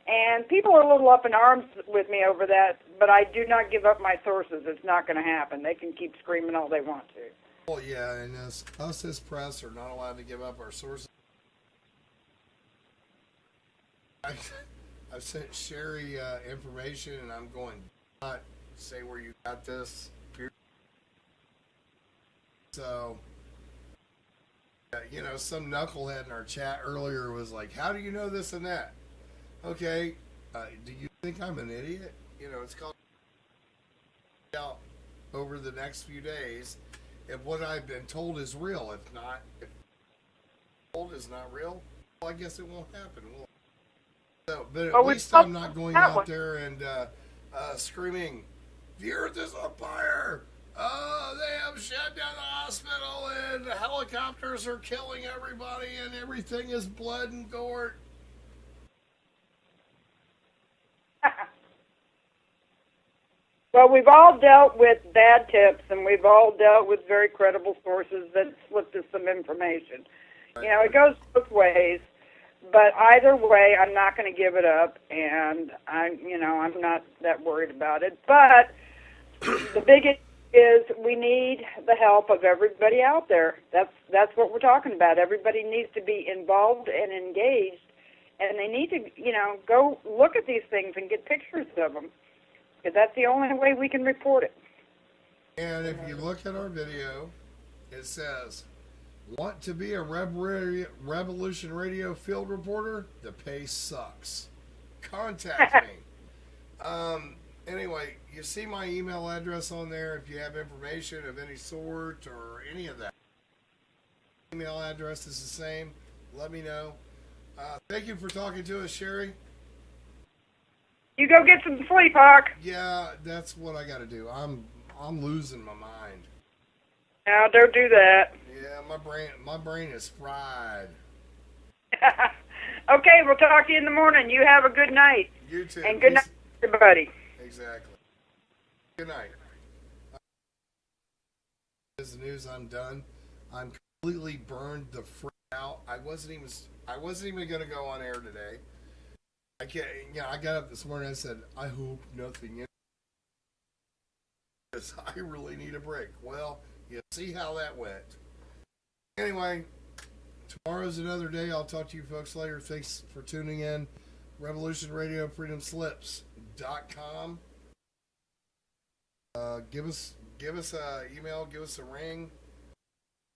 And people are a little up in arms with me over that, but I do not give up my sources. It's not going to happen. They can keep screaming all they want to. Well, yeah, and us as press are not allowed to give up our sources. I've sent Sherry information, and I'm going, do not say where you got this. So, you know, some knucklehead in our chat earlier was like, how do you know this and that? Okay, do you think I'm an idiot? You know, it's called out over the next few days if what I've been told is real. If told is not real, well, I guess it won't happen. So, but at least I'm not going out there and screaming, the earth is on fire! They have shut down the hospital and the helicopters are killing everybody and everything is blood and gore. Well, we've all dealt with bad tips, and we've all dealt with very credible sources that slipped us some information. You know, it goes both ways, but either way, I'm not going to give it up, and I'm not that worried about it. But the is we need the help of everybody out there. That's what we're talking about. Everybody needs to be involved and engaged, and they need to, go look at these things and get pictures of them, because that's the only way we can report it. And if you look at our video, it says, want to be a Revolution Radio field reporter? The pay sucks. Contact me. Anyway, you see my email address on there if you have information of any sort or any of that. Email address is the same. Let me know. Thank you for talking to us, Sherry. You go get some sleep, Hawk. Yeah, that's what I got to do. I'm losing my mind. Now, don't do that. Yeah, my brain is fried. Okay, we'll talk to you in the morning. You have a good night. You too. And good night, everybody. Exactly. Good night. This is the news. I'm done. I'm completely burned the frick out. I wasn't even going to go on air today. I got up this morning and I said, I hope nothing. Because I really need a break. Well, you see how that went. Anyway, tomorrow's another day. I'll talk to you folks later. Thanks for tuning in. Revolution Radio Freedom Slips.com. Give us a email, give us a ring.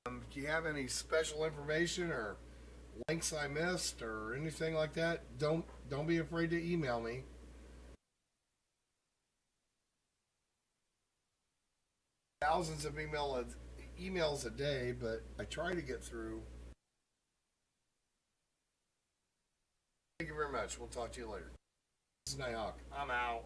If you have any special information or links I missed or anything like that, don't be afraid to email me. Thousands of emails a day, but I try to get through. Thank you very much. We'll talk to you later. This is Nighthawk. I'm out.